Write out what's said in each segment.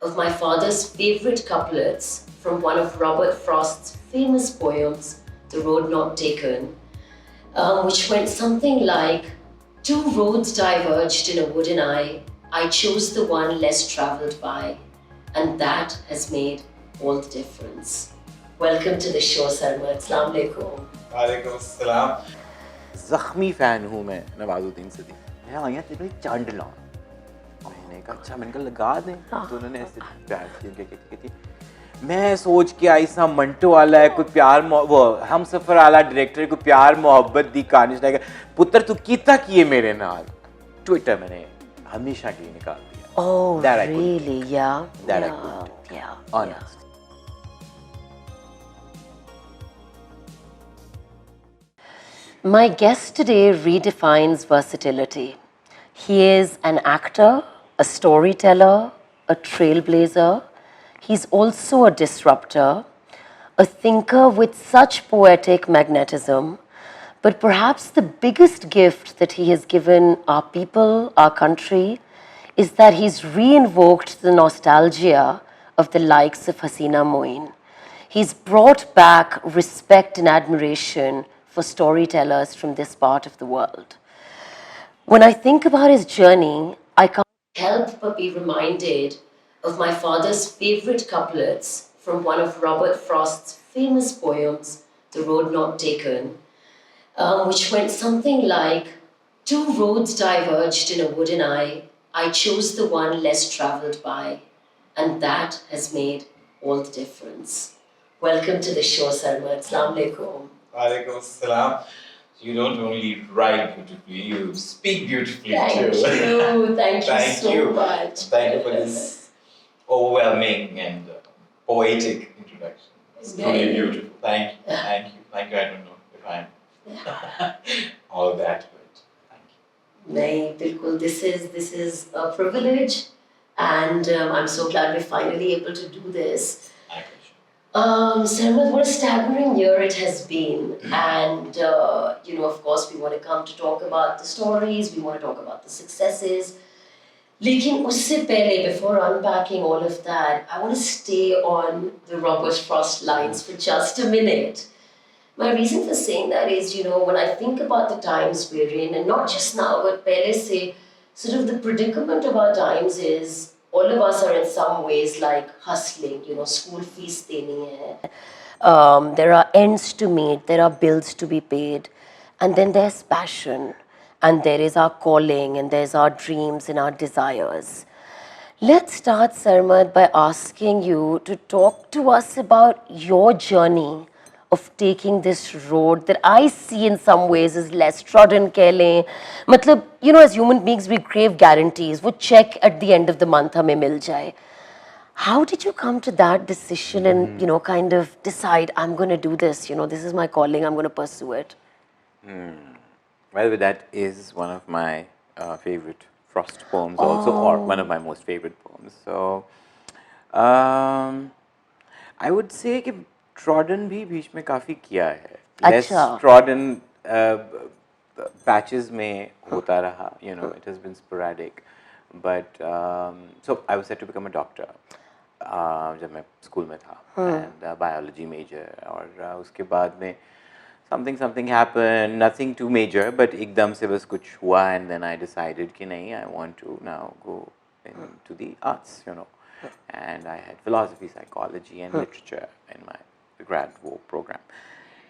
of my father's favorite couplets from one of Robert Frost's famous poems, The Road Not Taken, which went something like, two roads diverged in a wooden eye. I chose the one less traveled by, and that has made all the difference. Welcome to the show, Sarmad. Assalamu alaikum. वालेकुम अस्सलाम। ज़ख्मी fan हूँ मैं नवाजुद्दीन सिद्दीकी। मैं आया थी भाई चांडला, मैंने कहा अच्छा, मैंने कहा लगा दें, तो उन्होंने ऐसे प्यार कहती मैं सोच के आई सा मंटो वाला है, कोई प्यार वो हम सफ़र वाला डायरेक्टर को प्यार मोहब्बत दी कहानी सुनाएगा, पुत्र तू कितना किए मेरे नाल। ट्विटर मैंने हमेशा के लिए निकाल दिया। Oh, really? Yeah. That I couldn't do. Yeah. Honest. My guest today redefines versatility. He is an actor, a storyteller, a trailblazer. He's also a disruptor, a thinker with such poetic magnetism. But perhaps the biggest gift that he has given our people, our country, is that he's re-invoked the nostalgia of the likes of Hasina Moin. He's brought back respect and admiration for storytellers from this part of the world. When I think about his journey, I can't help but be reminded of my father's favorite couplets from one of Robert Frost's famous poems, The Road Not Taken, which went something like, two roads diverged in a wooden eye. I chose the one less traveled by, and that has made all the difference. Welcome to the show, Sarmad. Assalamu alaikum. वालेकुम अस्सलाम। You don't only write beautifully, you speak beautifully Thank too. you. Thank you Thank so you. much. Thank you for this overwhelming and poetic introduction. It's truly beautiful. Thank you. Thank you. Thank you. I don't know if I'm all that, but thank you. Nahin, bilkul. This is a privilege, and I'm so glad we're finally able to do this. I appreciate it. Sarmad, what a staggering year it has been, and of course, we want to come to talk about the stories. We want to talk about the successes. Lekin usse pehle, before unpacking all of that, I want to stay on the Robert Frost lines for just a minute. My reason for saying that is, when I think about the times we're in, and not just now, but pehle se, sort of the predicament of our times is, all of us are in some ways like hustling, school fees deni hai. There are ends to meet, there are bills to be paid, and then there's passion, and there is our calling, and there's our dreams and our desires. Let's start, Sarmad, by asking you to talk to us about your journey of taking this road that I see in some ways is less trodden keh lein. Matlab, as human beings, we crave guarantees. Wo check at the end of the month hame mil jaye. How did you come to that decision and, kind of decide, I'm going to do this, this is my calling, I'm going to pursue it? Well, that is one of my favorite Frost poems also, or one of my most favorite poems. So, I would say कि trodden भी बीच में काफ़ी किया है. Less trodden patches में होता रहा, it has been sporadic. But, so I was set to become a doctor जब मैं स्कूल में था, and biology major, और उसके बाद में something happened, nothing too major, but एकदम से बस कुछ हुआ, and then I decided कि नहीं, I want to now go into the arts, and I had philosophy, psychology and literature in my grad program,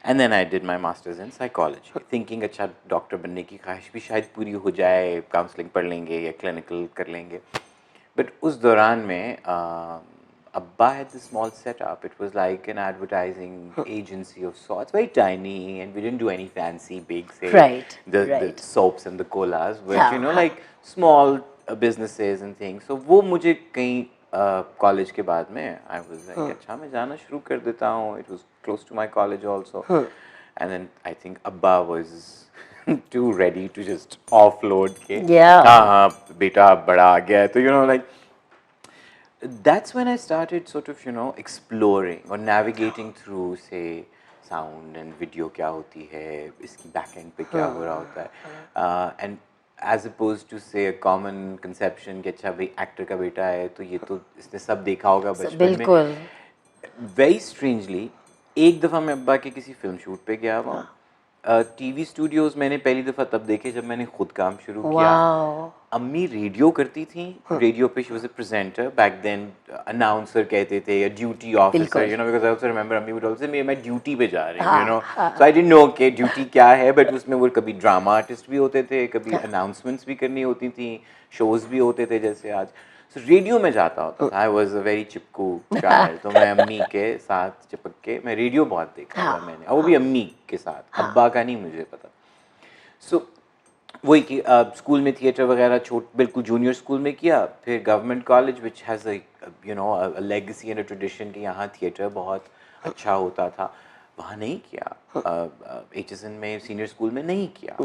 and then I did my master's in psychology, thinking अच्छा doctor बनने की ख्वाहिश भी शायद पूरी हो जाए, काउंसलिंग पढ़ लेंगे या क्लिनिकल कर लेंगे, but उस दौरान में Abba had this small setup. It was like an advertising agency of sorts, very tiny, and we didn't do any fancy, big, say, the soaps and the colas, but like small businesses and things. So, वो मुझे कहीं college के बाद में, I was like, अच्छा मैं जाना शुरू कर देता हूँ. It was close to my college also, and then I think Abba was too ready to just offload के. हाँ बेटा बड़ा आ गया, तो like. That's when I started sort of, exploring or navigating through, say, sound and video क्या होती है, इसकी back end पे क्या हो रहा होता है, and as opposed to say a common conception कि अच्छा भाई एक्टर का बेटा है तो ये तो इसने सब देखा होगा बचपन में. बिल्कुल. Very strangely, एक दफ़ा मैं अब्बा के किसी फिल्म शूट पे गया हुआ. टीवी स्टूडियोज़ मैंने पहली दफ़ा तब देखे जब मैंने खुद काम शुरू किया. वाओ. अम्मी रेडियो करती थी. रेडियो पे she was a presenter back then. Announcer कहते थे या duty officer, you know, because I also remember अम्मी वुड आल्सो से मैं ड्यूटी पे जा रही हूँ, you know. So I didn't know कि ड्यूटी क्या है, बट उसमें वो कभी ड्रामा आर्टिस्ट भी होते थे, कभी अनाउंसमेंट्स भी करनी होती थी, शोज़ भी होते थे जैसे आज. सो रेडियो में जाता होता था. आई वॉज अ वेरी चिपकू चाइल्ड. तो मैं अम्मी के साथ चिपक के मैं रेडियो बहुत देखा हुआ मैंने, और वो भी अम्मी के साथ. अब्बा का नहीं मुझे पता. सो वही कि स्कूल में थिएटर वगैरह बिल्कुल जूनियर स्कूल में किया. फिर government college which has you know a legacy and a tradition कि यहाँ थिएटर बहुत अच्छा होता था, वहाँ नहीं किया. HSN में सीनियर स्कूल में नहीं किया.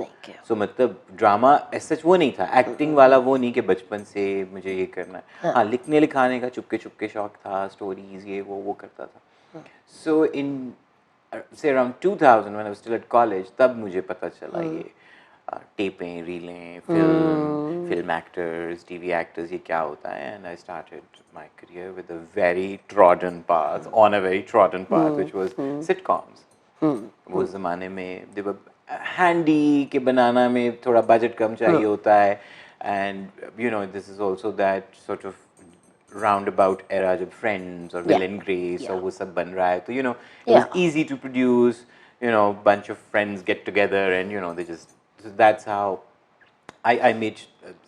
सो मतलब ड्रामा ऐसा वो नहीं था, एक्टिंग वाला वो नहीं कि बचपन से मुझे ये करना है. हाँ, लिखने लिखाने का चुपके चुपके शौक था, स्टोरीज ये वो करता था. सो इन से around 2000 when I was still at college, तब मुझे पता चला ये टेपें, रीलें, फिल्म एक्टर्स, टीवी एक्टर्स, ये क्या होता है. And I started my career with a very trodden path, on a very trodden path which was sitcoms. वो ज़माने में दे वर हैंडी के बनाना में थोड़ा बजट कम चाहिए होता है. And you know this is also that sort of round about era जब फ्रेंड्स और विल एंड ग्रेस और वो सब बन रहा है, तो you know it was easy to produce, you know, bunch of friends get together and you know they just, so that's how I made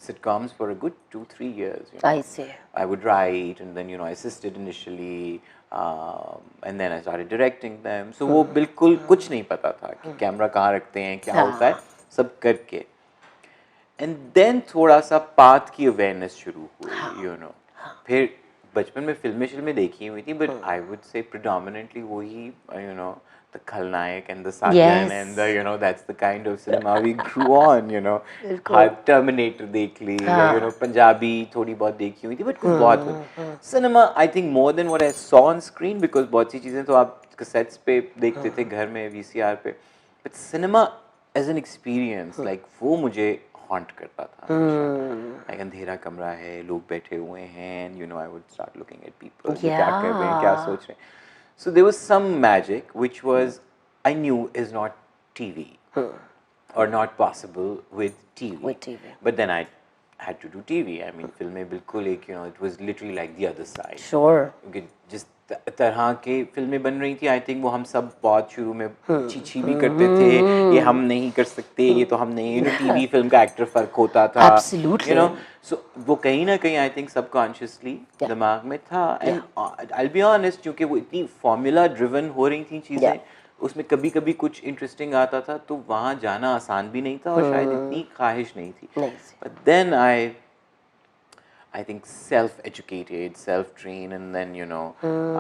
sitcoms for a good 2-3 years, you know. I see. I would write and then you know I assisted initially, and then I started directing them. So वो बिल्कुल कुछ नहीं पता था कि camera कहाँ रखते हैं, क्या होता है, सब करके. एंड देन थोड़ा सा पाथ की अवेयरनेस शुरू हुई, यू नो. फिर बचपन में फिल्में देखी हुई थी, but I would say predominantly वही, you know, the Khalnaik and the Sajjan and the, you know, that's the kind of cinema we grew on, you know. Her Terminator देख ली, you know, पंजाबी थोड़ी बहुत देखी हुई थी, but कुछ बहुत cinema, I think more than what I saw on screen, because बहुत सी चीज़ें तो आप cassettes पे देखते थे घर में, VCR पे, but cinema as an experience, like वो मुझे haunt करता था. like अंधेरा कमरा है, लोग बैठे हुए हैं, you know, I would start looking at people, ये क्या कर रहे हैं, क्या सोच रहे हैं. So there was some magic which was, I knew, is not TV or not possible with TV. But then I had to do TV. I mean, filमें बिल्कुल एक, you know, it was literally like the other side. Sure. क्योंकि जिस तरह के फिल्में बन रही थी, I think वो हम सब बहुत शुरू में छी भी करते थे, ये हम नहीं कर सकते, ये तो हम नहीं, you know, TV फिल्म का एक्टर फर्क होता था. Absolutely. You know, so वो कहीं ना कहीं I think subconsciously दिमाग में था. And I'll be honest, क्योंकि वो इतनी formula driven हो रही थी चीज़ें, उसमें कभी कभी कुछ इंटरेस्टिंग आता था, तो वहाँ जाना आसान भी नहीं था और शायद इतनी ख्वाहिश नहीं थी. But then I think self-educated, self-trained, and then, you know,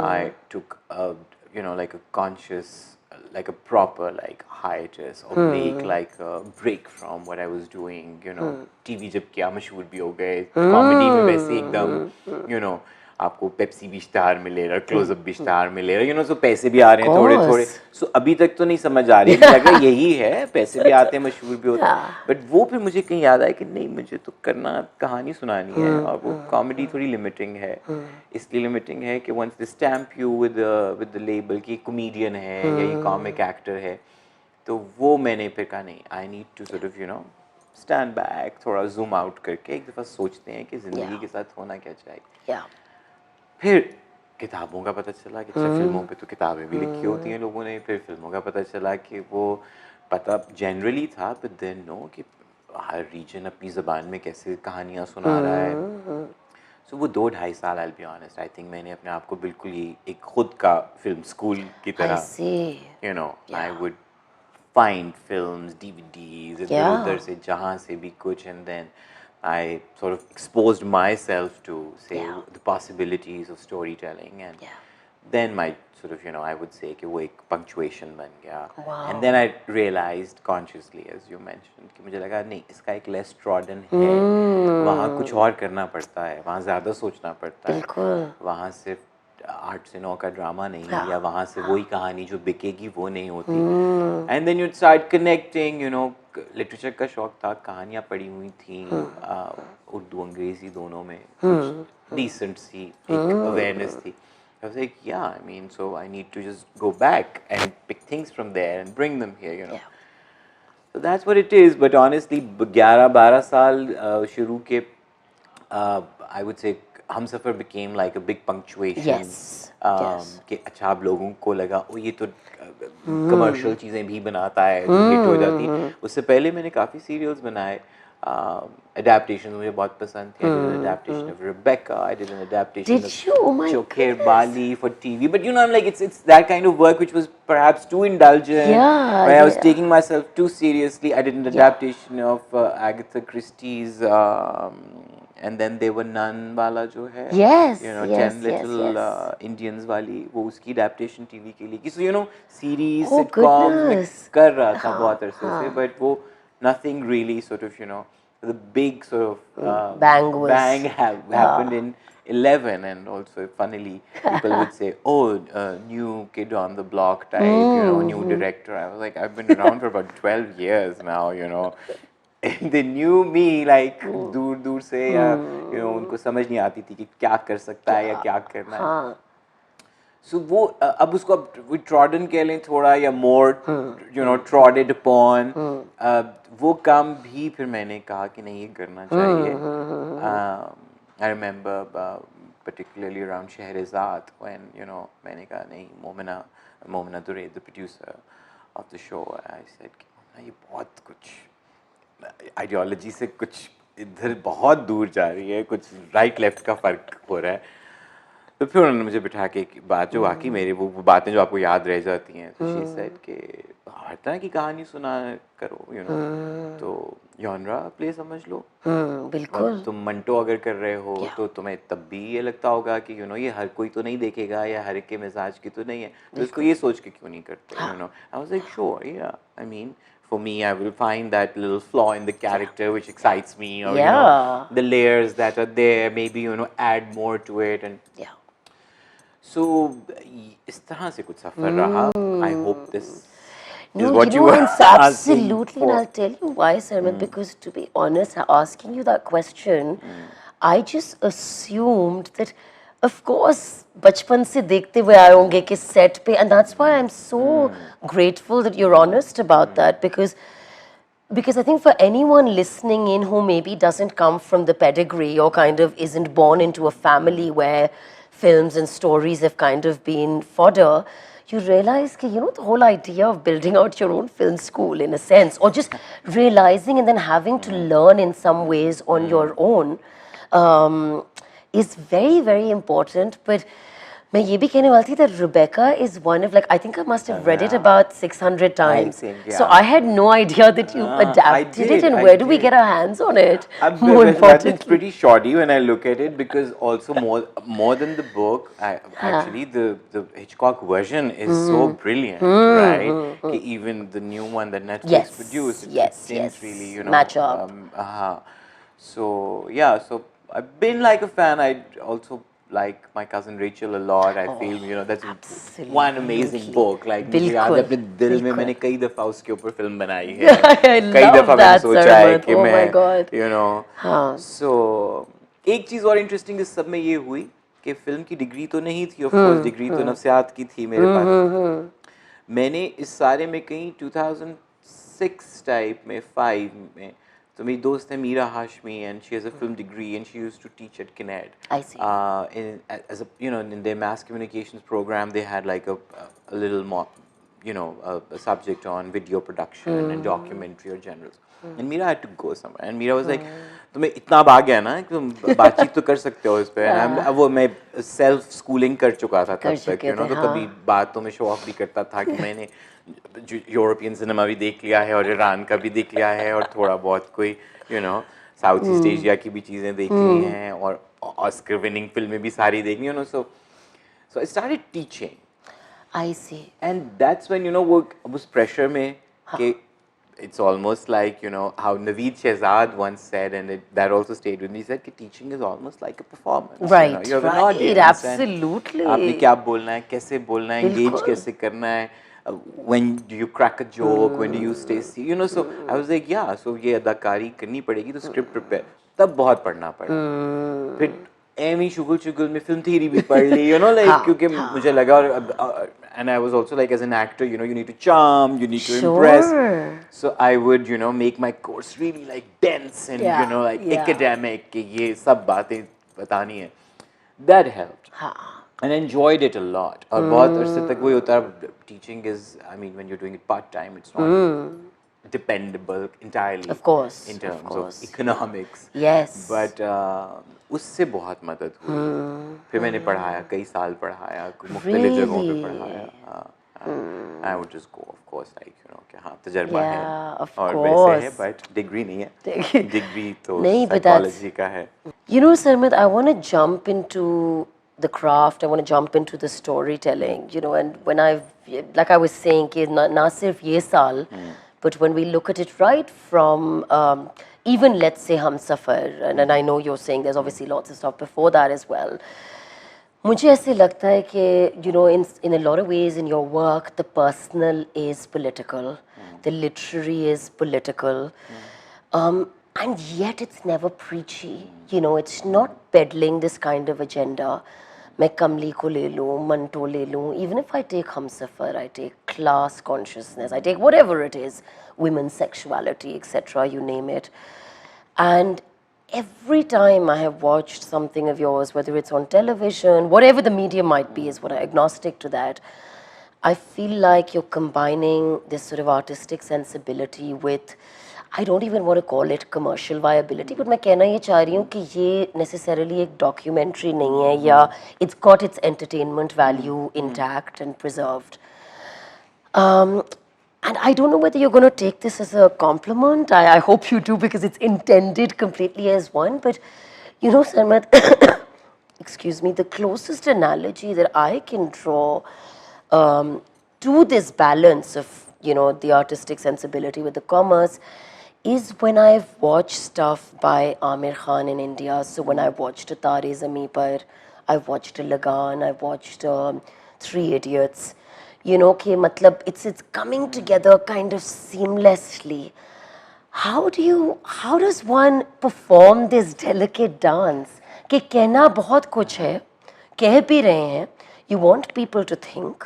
I took a, you know, like a conscious, like a proper, like hiatus or break, like a break from what I was doing, you know. TV जब क्या मशहूर भी हो गए, comedy में वैसे एकदम, you know, आपको पेप्सी भी स्टार मिलेगा, क्लोजअप भी स्टार मिलेगा, यू नो, सो पैसे भी आ रहे हैं थोड़े थोड़े. सो अभी तक तो नहीं समझ आ रही है, लगा यही है, पैसे भी आते हैं, मशहूर भी होते हैं. बट वो फिर मुझे कहीं याद आया कि नहीं, मुझे तो करना, कहानी सुनानी है, और वो कॉमेडी थोड़ी लिमिटिंग है. इसलिए लिमिटिंग है कि once they stamp you with the label कि कॉमेडियन है या ये कॉमिक एक्टर है, तो वो मैंने फिर कहा नहीं, I need to sort of, you know, stand back, थोड़ा जूम आउट करके एक दफ़ा सोचते हैं कि ज़िंदगी के साथ होना क्या चाहिए. फिर किताबों का पता चला कि अच्छा, फिल्मों पे तो किताबें भी लिखी होती हैं लोगों ने. फिर फिल्मों का पता चला कि वो पता जनरली था, बट देन नो कि हर रीजन अपनी ज़बान में कैसे कहानियाँ सुना रहा है. सो वो 2-2.5 साल, आई will be honest, I think मैंने अपने आप को बिल्कुल ही एक खुद का फिल्म स्कूल की तरह, you know, I would find films, DVDs इधर उधर से, जहाँ से भी कुछ, and then I sort of exposed myself to, say, the possibilities of storytelling, and then my sort of, you know, I would say कि वो एक punctuation बन गया. And then I realized consciously, as you mentioned, कि मुझे लगा नहीं, इसका एक less trodden है, वहाँ कुछ और करना पड़ता है, वहाँ ज़्यादा सोचना पड़ता है, वहाँ सिर्फ 8 से 9 का ड्रामा नहीं हाँ, या वहाँ से वही कहानी जो बिकेगी वो नहीं होती. And then you start connecting, you know, literature का शौक था, कहानियाँ पढ़ी हुई थी उर्दू अंग्रेजी दोनों में, कुछ डिसेंट सी एक अवेयरनेस थी. I was like, yeah, I mean, so I need to just go back and pick things from there and bring them here, you know. Yeah. So that's what it is. But honestly, 11-12 साल शुरू के, I would say, Humsafar became like a big punctuation. Yes. कि अच्छा अब लोगों को लगा ओ ये तो कमर्शियल चीज़ें भी बनाता है जो हिट हो जाती हैं. उससे पहले मैंने काफ़ी सीरियल्स बनाए. Adaptations मुझे बहुत पसंद थे. I did an adaptation of Rebecca. I did an adaptation Did you? Oh my of Chokher goodness. Bali for TV. But you know, I'm like, it's that kind of work which was perhaps too indulgent. Yeah, Where I was yeah. taking myself too seriously. I did an adaptation of Agatha Christie's, and then there were Nun Wala jo hai. Yes, You know, yes, 10 yes, Little yes. Indians वाली, वो उसकी adaptation TV के लिए की. So you know, series, Oh, sitcoms मैं goodness. कर रहा था बहुत अरसे से, but वो nothing really sort of, you know, the big sort of Bang happened in 11, and also funnily people would say, oh, new kid on the block type, you know, new director. I was like, I've been around for about 12 years now, you know. They knew me like दूर दूर से, या you know, उनको समझ नहीं आती थी कि क्या कर सकता है या क्या करना है. हाँ. So वो अब उसको we trodden कह लें थोड़ा, या more you know trodden upon, वो काम भी फिर मैंने कहा कि नहीं ये करना चाहिए. I remember particularly around Shahrazad when you know मैंने कहा नहीं, Momina Dure, the producer of the show, I said कि Momina ये बहुत कुछ आइडियोलॉजी से कुछ इधर बहुत दूर जा रही है, कुछ राइट लेफ्ट का फर्क हो रहा है. तो फिर उन्होंने मुझे बिठा के एक बात जो वाकई मेरी वो बातें जो आपको याद रह जाती हैं, तो शी सेड कि हर तरह की कहानी सुना करो, यू नो, तो जॉनरा प्ले समझ लो. बिल्कुल. तुम मंटो अगर कर रहे हो तो तुम्हें तब भी ये लगता होगा कि यू नो ये हर कोई तो नहीं देखेगा या हर एक के मिजाज की तो नहीं है, तो इसको ये सोच के क्यों नहीं करते, you know. I was like sure, या I mean for me, I will find that little flaw in the character which excites me, or you know, the layers that are there, maybe you know, add more to it, and so इस तरह से कुछ सफर रहा. I hope this is what you were it's asking absolutely, for. and I'll tell you why, Sarmad, because to be honest, asking you that question, I just assumed that, of course, बचपन से देखते हुए आए होंगे कि set पे, and that's why I'm so grateful that you're honest about that, because I think for anyone listening in who maybe doesn't come from the pedigree or kind of isn't born into a family where films and stories have kind of been fodder, you realize that, you know, the whole idea of building out your own film school in a sense, or just realizing and then having to learn in some ways on your own, is very, very important. But मैं ये भी कहने वाली थी that Rebecca is one of, like, I think I must have read it about 600 times. think, So I had no idea that you adapted it, and where do we get our hands on it? More It's importantly. pretty shoddy when I look at it, because also more than the book, actually the Hitchcock version is so brilliant, right? कि even the new one that Netflix produced, it didn't really, you know, match up. So yeah, so I've been like a fan. I also like my cousin Rachel a lot. I feel, you know, that's one amazing book. Like मुझे याद है अपने दिल में मैंने कई दफा उसके ऊपर फिल्म बनाई है. कई दफा मैंने सोचा है कि मैं, you know, so एक चीज और इंटरेस्टिंग इस सब में ये हुई कि फिल्म की डिग्री तो नहीं थी, ऑफ कोर्स डिग्री तो नफ्सियात की थी मेरे पास. मैंने इस सारे में कहीं 2006 टाइप में 5 में, so मेरी दोस्त है Meera Hashmi, and she has a film degree and she used to teach at Kinnard. I see. As a, you know, in their mass communications program they had like a little more, you know, a subject on video production and documentary or generals. And Mira had to go somewhere, and Mira was like, तुम्हें इतना भाग गया ना कि तुम बातचीत तो कर सकते हो इस पे. अब वो मैं सेल्फ स्कूलिंग कर चुका था तब तक, you know, तो कभी बात तो मैं शो ऑफ भी करता था कि मैंने यूरोपियन सिनेमा भी देख लिया है और ईरान का भी देख लिया है और थोड़ा बहुत कोई, you know, south east Asia की भी चीज़ें देख ली हैं और ऑस्कर विनिंग फिल्में भी सारी देखी, you know. So I started teaching. I see. And that's when, you know, वो उस प्रेशर में कि it's almost like, you know, how Naveed Shehzad once said, and that also stayed with me. He said that teaching is almost like a performance. Right, You know, you have an right, audience. absolutely. And आपने क्या बोलना है, कैसे बोलना है, engage बिल्कुल. कैसे करना है, when do you crack a joke, when do you stay, you know. So I was like, yeah, so ये अदाकारी करनी पड़ेगी, तो script prepare, तब बहुत पढ़ना पड़ा. फिर एमी शुगल शुगल में फिल्म थ्योरी भी पढ़ ली, you know, like क्योंकि मुझे लगा, and I was also like, as an actor, you know, you need to charm, you need to impress. So I would, you know, make my course really like dense and you know, like academic, कि ये सब बातें बतानी है. That helped. And enjoyed it a lot. और बहुत अरसे तक वही होता है. Teaching is, I mean, when you're doing it part time, it's not dependable entirely. Of course. In terms of economics. Yes. But उससे बहुत मदद हुई. फिर मैंने पढ़ाया, कई साल पढ़ाया, मुख्तलिफ जगहों पे पढ़ाया. I would just go, of course, like, you know, कि हाँ तजर्बा है. और वैसे है, but degree नहीं है. Degree तो psychology का है. You know, Sarmad, I want to jump into the craft, I want to jump into the storytelling, you know, and when like I was saying, कि ना सिर्फ ये साल, but when we look at it right from even let's say Humsafar, and I know you're saying there's obviously lots of stuff before that as well. मुझे ऐसे लगता है कि, you know, in a lot of ways in your work, the personal is political, the literary is political, and yet it's never preachy. You know, it's not peddling this kind of agenda. मैं कमली को ले लूँ, मंटो ले लूँ. Even if I take Humsafar, I take class consciousness, I take whatever it is, women's sexuality, etc., you name it. And every time I have watched something of yours, whether it's on television, whatever the medium might be, is what I'm agnostic to that, I feel like you're combining this sort of artistic sensibility with, I don't even want to call it commercial viability, but मैं कहना ये चाह रही हूँ कि ये necessarily एक documentary नहीं है, या it's got its entertainment value intact and preserved. And I don't know whether you're going to take this as a compliment. I hope you do, because it's intended completely as one. But, you know, Sarmad, excuse me, the closest analogy that I can draw to this balance of, you know, the artistic sensibility with the commerce is when I've watched stuff by Amir Khan in India. So when I've watched Tare Zameen Par, I've watched Lagan, I've watched Three Idiots. You know, कि मतलब it's coming together kind of seamlessly. How does one perform this delicate dance? कि कहना बहुत कुछ है, कह भी रहे हैं. You want people to think,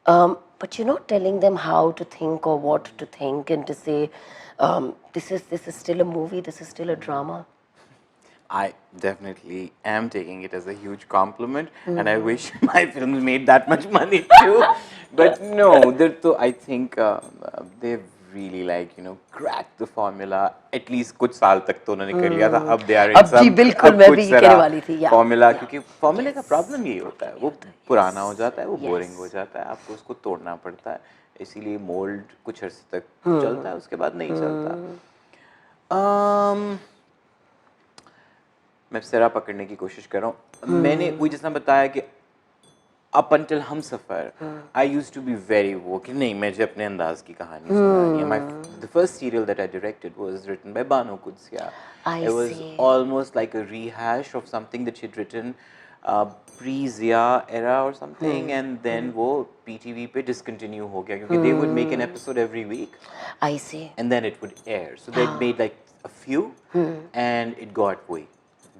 but you're not telling them how to think or what to think, and to say, this is still a movie, this is still a drama. I definitely am taking it as a huge compliment, and I wish my films made that much money too. But no, I think they've really, like, you know, cracked the formula. At least कुछ साल तक तो उन्होंने कर लिया था. अब they are in some, जी बिल्कुल मैं भी ये कहने वाली थी. formula, क्योंकि formula का problem यही होता है, वो पुराना हो जाता है, वो boring हो जाता है, आपको उसको तोड़ना पड़ता है. इसीलिए mold कुछ अर्से तक चलता है, उसके बाद नहीं चलता. मैं सिरा पकड़ने की कोशिश कर रहा हूँ. मैंने वही जिसने बताया कि up until Humsafar, I used to be very woke. नहीं, मुझे अपने अंदाज की कहानी सुनानी है. The first serial that I directed was written by Banu Qudsiya. It was almost like a rehash of something that she'd written pre-Zia era or something, and then वो PTV पे discontinue हो गया क्योंकि they would make an episode every week. I see. And then it would air. So they'd made like a few, and it got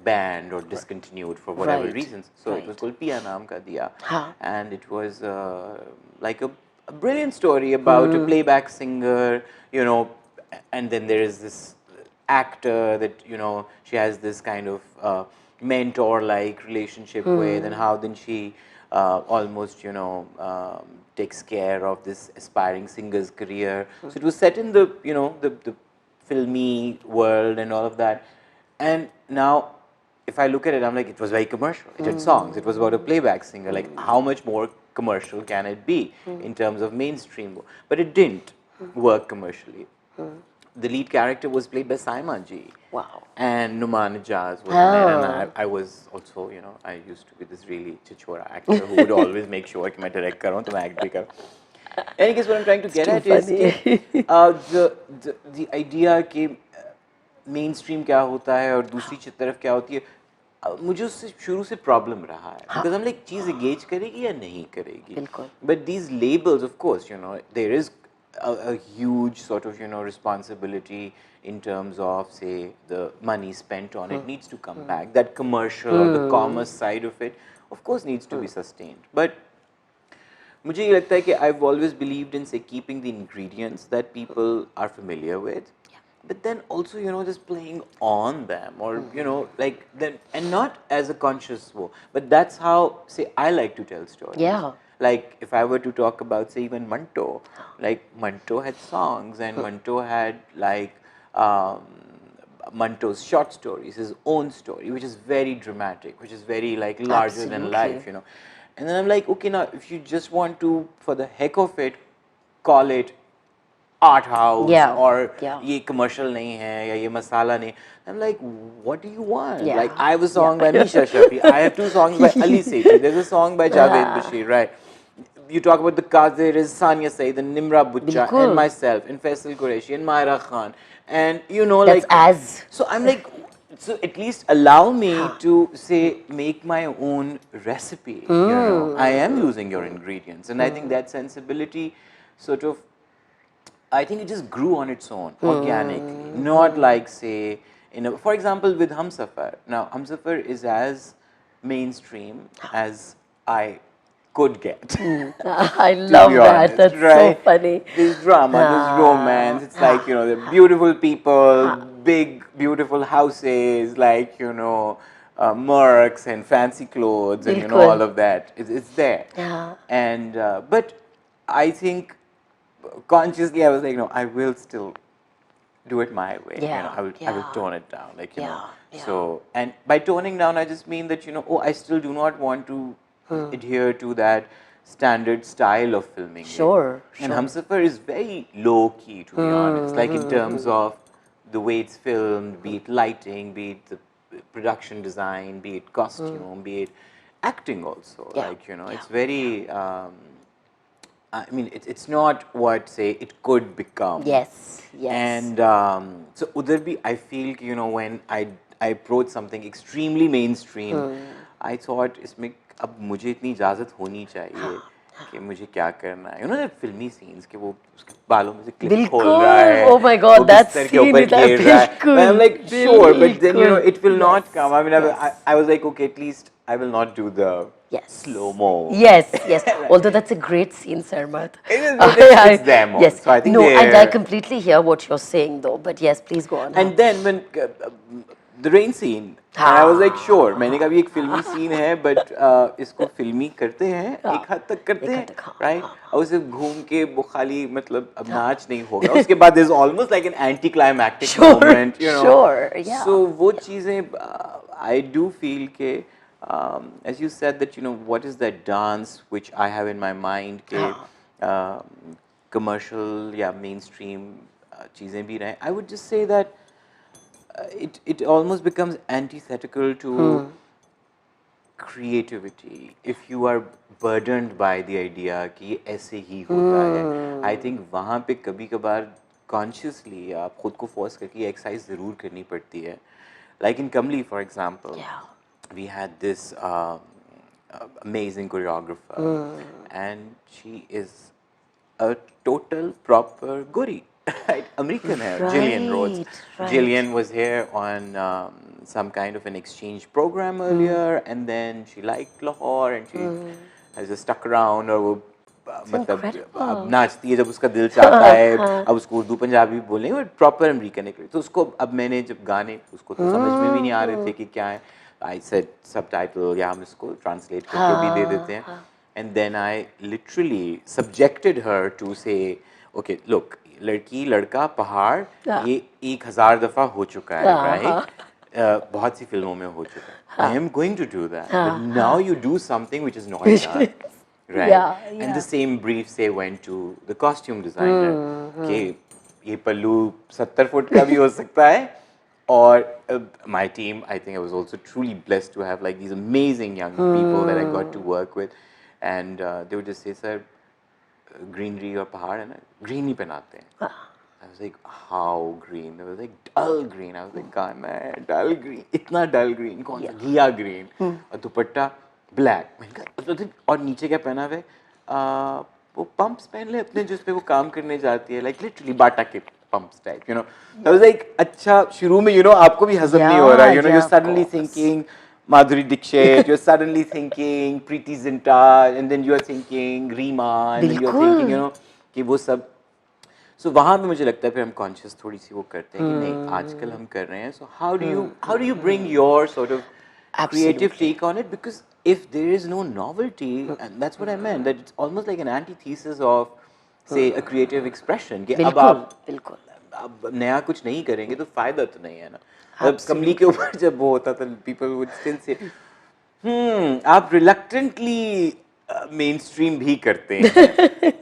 banned or discontinued for whatever reasons. So it was called Piya Naam Ka Diya, and it was like a brilliant story about a playback singer, you know, and then there is this actor that, you know, she has this kind of mentor-like relationship with, and how then she almost, you know, takes care of this aspiring singer's career. So it was set in the, you know, the filmy world and all of that. And now, if I look at it, I'm like, it was very commercial. It had songs. It was about a playback singer. Like, how much more commercial can it be in terms of mainstream? But it didn't work commercially. The lead character was played by Saima Ji. Wow. And Numan Ijaz was there. And I was also, you know, I used to be this really chichora actor who would always make sure that I direct, so I act bhi kar. Any case, what I'm trying to get too at is funny. कि the idea कि mainstream क्या होता है और दूसरी तरफ क्या होती है, मुझे उससे शुरू से प्रॉब्लम रहा है because हम लाइक चीज़ engage करेगी या नहीं करेगी. बिल्कुल. But these labels, of course, you know, there is a huge sort of, you know, responsibility in terms of, say, the money spent on it needs to come back. That commercial or the commerce side of it, of course, needs to be sustained. But मुझे ये लगता है कि I've always believed in, say, keeping the ingredients that people are familiar with, but then also, you know, just playing on them, or you know, like then, and not as a conscious woe, but that's how, say, I like to tell stories. Yeah. Like if I were to talk about, say, even Manto, like Manto had songs, and Manto had like Manto's short stories, his own story, which is very dramatic, which is very like larger than life, you know. And then I'm like, okay, now if you just want to, for the heck of it, call it art house, or ye commercial nahi hai, ya ye masala nahi. I'm like, what do you want? Like, I have a song by Misha Shafi, I have 2 songs by Ali Sethi, there's a song by Javed Bashir, right? You talk about the cast, there is Sania Saeed and Nimra Butcha and myself and Faisal Qureshi and Myra Khan, and you know, that's like, so I'm like, so at least allow me to, say, make my own recipe, you know. I am using your ingredients, and I think that sensibility sort of, I think it just grew on its own, organically, not like, say, for example, with Humsafar. Now, Humsafar is as mainstream as I could get. I love that. That's so funny. There's drama, there's romance. It's like, you know, the beautiful people, big, beautiful houses, like, you know, mercs and fancy clothes, and you know, all of that. It's there. And but I think consciously I was like, no, I will still do it my way. You know, I will tone it down, like, you know. So, and by toning down, I just mean that, you know, I still do not want to adhere to that standard style of filming. And Humsafar is very low key, to be honest, like in terms of the way it's filmed, be it lighting, be it the production design, be it costume, be it acting also. Like, you know, it's very, I mean, it's not what, say, it could become. And so udhar bhi I feel, you know, when I approach something extremely mainstream, I thought इसमें अब मुझे इतनी इजाज़त होनी चाहिए कि मुझे क्या करना है. You know that filmy scenes कि वो उसके बालों में से clip खोल रहा है, oh my God, that बिस्तर के ऊपर गिर रहा है. And I'm like, sure, but then, you know, it will not come. I mean, I was like, okay, at least I will not do the slow-mo. Although that's a great scene, Sarmad. It's them all. So I think and I completely hear what you're saying, though. But yes, please go on. And then when the rain scene, and I was like, sure, मैंने कहा भी एक फिल्मी scene है, but इसको फिल्मी करते हैं, एक हद तक करते हैं, right? और उसे घूम के वो खाली मतलब अब नाच नहीं होगा. उसके बाद there's almost like an anticlimactic moment, you know. So वो चीजें I do feel के as you said that, you know, what is that dance which I have in my mind के commercial या mainstream चीजें भी रहे. I would just say that it almost becomes antithetical to creativity if you are burdened by the idea कि ये ऐसे ही होता है. I think वहाँ पे कभी कभार consciously आप खुद को force करके exercise ज़रूर करनी पड़ती है. Like in Kamli, for example, we had this amazing choreographer, and she is a total proper guri. Right, American hai, Jillian Rhodes. Jillian was here on some kind of an exchange program earlier, and then she liked Lahore, and she has just stuck around. और वो मतलब अब नाचती है जब उसका दिल चाहता है, अब उसको उर्दू पंजाबी बोलने में प्रॉपर अमेरिकन है. तो उसको अब मैंने जब गाने उसको तो समझ में भी नहीं आ रहे थे कि क्या है. I said subtitle, या हम इसको translate करके भी दे देते हैं. And then I literally subjected her to say, okay, look, लड़की लड़का पहाड़ ये 1000 दफा हो चुका है, right? बहुत सी फिल्मों में हो चुका है. I am going to do that, but now you do something which is not done, right? And the same brief say went to the costume designer कि ये पल्लू 70 फुट का भी हो सकता है. Or my team, I think I was also truly blessed to have like these amazing young people that I got to work with, and they would just say, sir, greenery और पहाड़ है ना, green ही पहनाते हैं. I was like, how green? I was like, dull green. I was like, God, man, dull green. इतना dull green. कौन सा? घिया green. और दुपट्टा black. मैंने कहा, और नीचे क्या पहना हुआ है? वो pumps पहन ले अपने जिस पे वो काम करने जाती है. Like literally बाटा के pumps type, you know. I was like, अच्छा, शुरू में, you know, आपको भी हजम नहीं हो रहा. You know, you're suddenly thinking Madhuri Dixit, you're suddenly thinking Preeti Zinta, and then you're thinking Reema, and then you're thinking, you know, कि वो सब. So वहाँ पे मुझे लगता है फिर हम conscious थोड़ी सी वो करते हैं कि नहीं आजकल हम कर रहे हैं. So how do you bring your sort of creative take on it? Because if there is no novelty, and that's what I meant, that it's almost like an antithesis of say a creative expression. कि अब आप नया कुछ नहीं करेंगे तो फायदा तो नहीं है ना. अब कमली के ऊपर जब वो होता था, people would still say, आप reluctantly मेन स्ट्रीम भी करते हैं.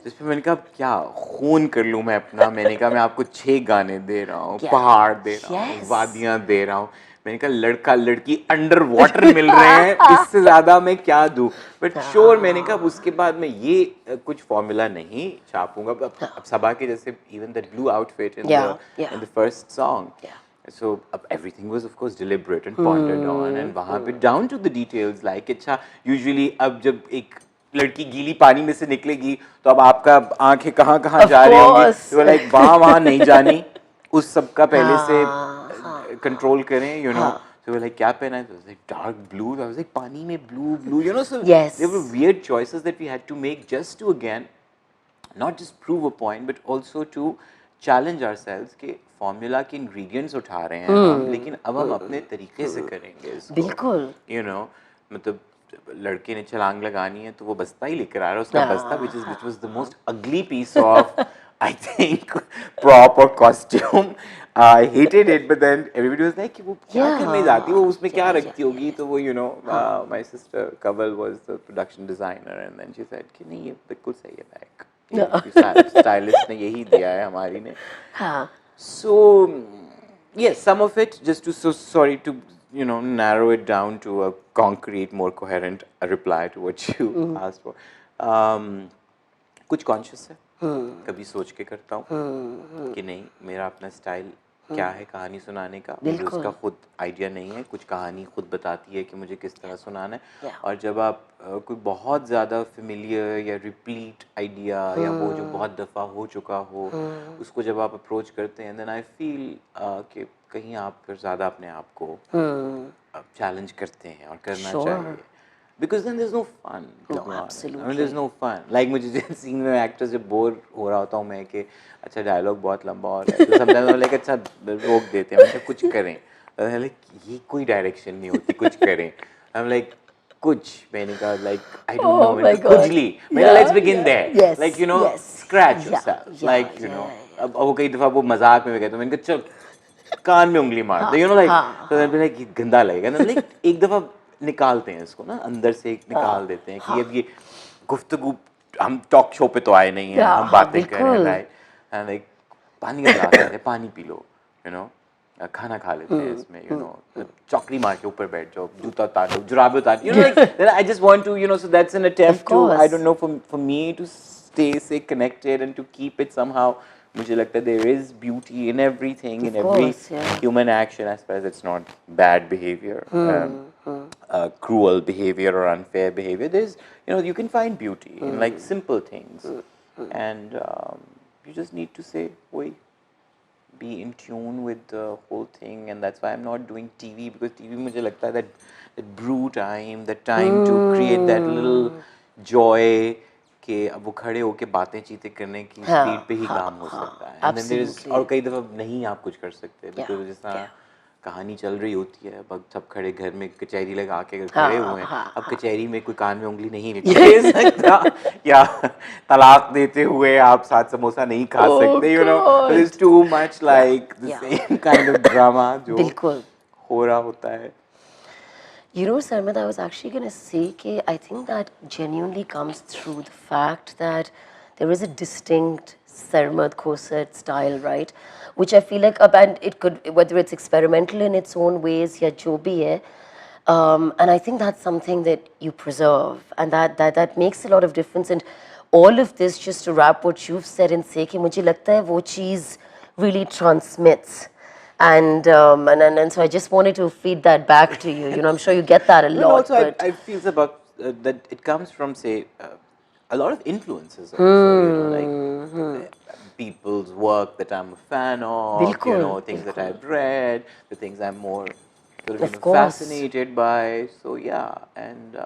जिसमें मैंने कहा क्या खून कर लूँ मैं अपना. मैंने कहा मैं आपको 6 गाने दे रहा हूँ, पहाड़ दे रहा हूँ, वादियाँ दे रहा हूँ. मैंने कहा लड़का लड़की अंडर वाटर मिल रहे हैं, इससे ज़्यादा मैं क्या दूँ. बट श्योर मैंने कहा उसके बाद मैं ये कुछ फॉर्मूला नहीं छापूंगा. अब सबा के जैसे even that blue outfit in the first song. So everything was of course deliberate and pondered on, and वहाँ पे down to the details, like अच्छा usually अब जब एक लड़की गीली पानी में से निकलेगी तो अब आपका आंखें कहाँ कहाँ जा रही होंगी, तो लाइक वहाँ नहीं जानी, उस सब का पहले से कंट्रोल करें, you know. So like क्या पहना है, तो like dark blue. I was like पानी में blue, you know. So there were weird choices that we had to make just to again not just prove a point but also to challenge ourselves कि formula के ingredients उठा रहे हैं हम, लेकिन अब हम अपने तरीके से करेंगे इसको. बिल्कुल. You know, मतलब लड़के ने छलांग लगानी है तो वो बस्ता ही लेकर आ रहा है, उसका बस्ता which was the most ugly piece of I think prop or costume. I hated it, but then everybody was like वो क्या करने जाती है, वो उसमें क्या रखती होगी. तो वो you know my sister Kaval was the production designer, and then she said कि नहीं ये बिल्कुल सही है बैग, स्टाइलिस्ट ने यही दिया है हमारी ने. So yes, some of it just to sorry to you know narrow it down to a concrete, more coherent reply to what you asked for. कुछ conscious है, कभी सोच के करता हूँ कि नहीं मेरा अपना स्टाइल क्या है कहानी सुनाने का, मुझे उसका खुद आइडिया नहीं है. कुछ कहानी खुद बताती है कि मुझे किस तरह सुनाना है. और जब आप कोई बहुत ज़्यादा फेमिलियर या रिपीट आइडिया या वो जो बहुत दफ़ा हो चुका हो उसको जब आप अप्रोच करते हैं, देन आई फील कि कहीं आप फिर ज़्यादा अपने आप को चैलेंज करते हैं और करना चाहिए. Because then there's no fun. No, absolutely. I mean, there's no fun. Like मुझे सीन में एक्टर जब बोर हो रहा होता हूँ मैं कि अच्छा डायलॉग बहुत लंबा हो रहा है, तो sometimes I'm like अच्छा रोक देते हैं, मतलब कुछ करें. I'm like ये कोई डायरेक्शन नहीं होती, कुछ करें. I'm like कुछ, मैंने कहा like I don't know, खुजली. मैंने let's begin there. Like you know, scratch yourself. Like you know, अब वो कई दफ़ा वो मजाक में कहते हैं, मैंने कहा चल कान में उंगली मार दे, you know like, so then like ये गंदा लगेगा ना. Like एक दफ़ा निकालते हैं इसको ना, अंदर से निकाल देते हैं कि अब ये गुफ्तगू, हम टॉक शो पे तो आए नहीं हैं, हम बातें कर रहे हैं, राइट. एंड लाइक पानी का गिलास है, पानी पी लो, यू नो, खाना खा लेते हैं इसमें, यू नो, चौकड़ी मार के ऊपर बैठ जाओ, जूता उतार लो, जुराबे उतार, you know, like I just want to, you know, so that's an attempt to, I don't know, for me to stay connected and to keep it somehow. मुझे लगता है there is beauty in everything, in every human action, as far as it's not bad behavior, cruel behavior or unfair behavior. There's, you know, you can find beauty in like simple things, and you just need to say, wait, be in tune with the whole thing, and that's why I'm not doing TV, because TV मुझे लगता है that brew time, that time to create that little joy, कि अब वो खड़े होके बातें चीतें करने की स्पीड पे ही काम हो सकता है. And then there is, और कई दफ़ा नहीं आप कुछ कर सकते, because जिस तरह कहानी चल रही होती है, अब सब खड़े घर में कचहरी लगा के खड़े हुए हैं, अब कचहरी में कोई कान में उंगली नहीं ले सकता, या तलाक देते हुए आप 7 समोसा नहीं खा सकते, you know, there is too much like the same kind of drama जो हो रहा होता है. You know, Sarmad, I was actually going to say that I think that genuinely comes through the fact that there is a distinct Sarmad Khoosat style, right? Which I feel like, and it could, whether it's experimental in its own ways, ya jo bhi hai, and I think that's something that you preserve, and that makes a lot of difference. And all of this, just to wrap what you've said and say कि मुझे लगता है वो चीज़ really transmits. And so I just wanted to feed that back to you. You know, I'm sure you get that a Well, lot. also, But I feel about that it comes from, say, a lot of influences also, you know, like people's work that I'm a fan of, you बिल्कुल, know, things that I've read, the things I'm more sort of, you Of know, course. fascinated by. So, yeah, and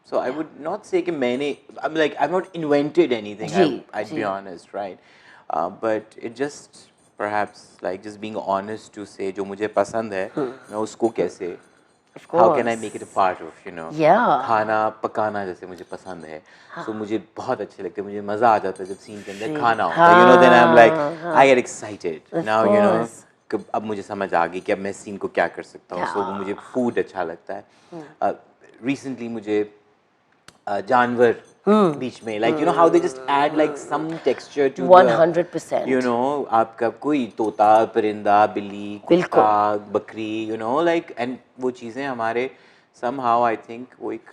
so I would not say कि मैंने, I'm like, I've not invented anything, ji, I'd be ji. honest, right? But it just, perhaps, like just being honest to say जो मुझे पसंद है, मैं उसको कैसे Of how can I course. make it a part of, you know? Yeah. खाना पकाना जैसे मुझे पसंद है, so मुझे बहुत अच्छे लगते हैं, मुझे मज़ा आ जाता है जब सीन के अंदर खाना होता है, you know, then I'm like, I get excited. Of Now, you know, course. कि अब मुझे समझ आ गई कि अब मैं सीन को क्या कर सकता हूँ, so वो मुझे food अच्छा लगता है. Recently मुझे जानवर बीच में, like you know how they just add like some texture to 100%. you know, आपका कोई तोता, परिंदा, बिल्ली, कुत्ता, बकरी, you know, like, and वो चीज़ें हमारे somehow I think वो एक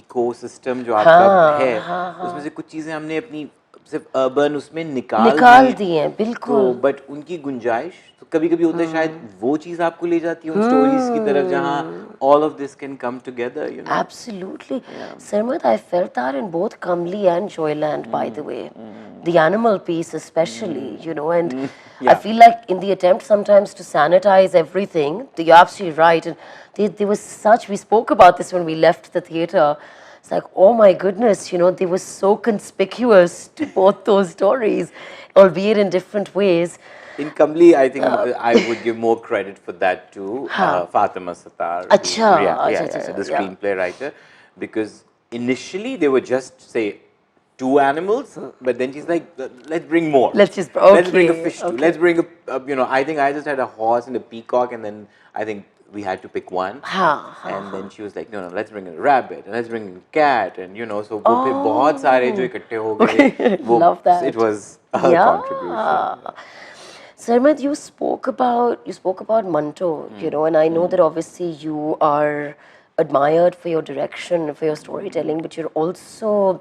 ecosystem जो आपका है, उसमें से कुछ चीज़ें हमने अपनी सिर्फ urban उसमें निकाल दी हैं, तो बिल्कुल. बट उनकी गुंजाइश तो कभी कभी होता है शायद वो चीज़ आपको ले जाती है उन स्टोरीज की तरफ जहाँ all of this can come together, you know. Absolutely. Sarmad, I felt that in both Kamli and Joyland, by the way. The animal piece especially, you know, and I Yeah. feel like in the attempt sometimes to sanitize everything, you're absolutely right. And there was such, we spoke about this when we left the theatre. It's like, oh my goodness, you know, they were so conspicuous to both those stories, albeit in different ways. In Kamli, I think I would give more credit for that to Fatima Sattar, who, Acha, the screenplay writer, because initially they were just, say, 2 animals, but then she's like, let's bring more. Let's just, Let's bring a okay, fish too. okay. Let's bring you know, I think I just had a horse and a peacock, and then I think we had to pick one. And then she was like, no, let's bring in a rabbit, and let's bring in a cat, and you know, so वो फिर बहुत सारे जो इकट्ठे हो गए, वो, Love that. it was a contribution. Sarmad, you spoke about Manto, you know, and I know that obviously you are admired for your direction, for your storytelling, but you're also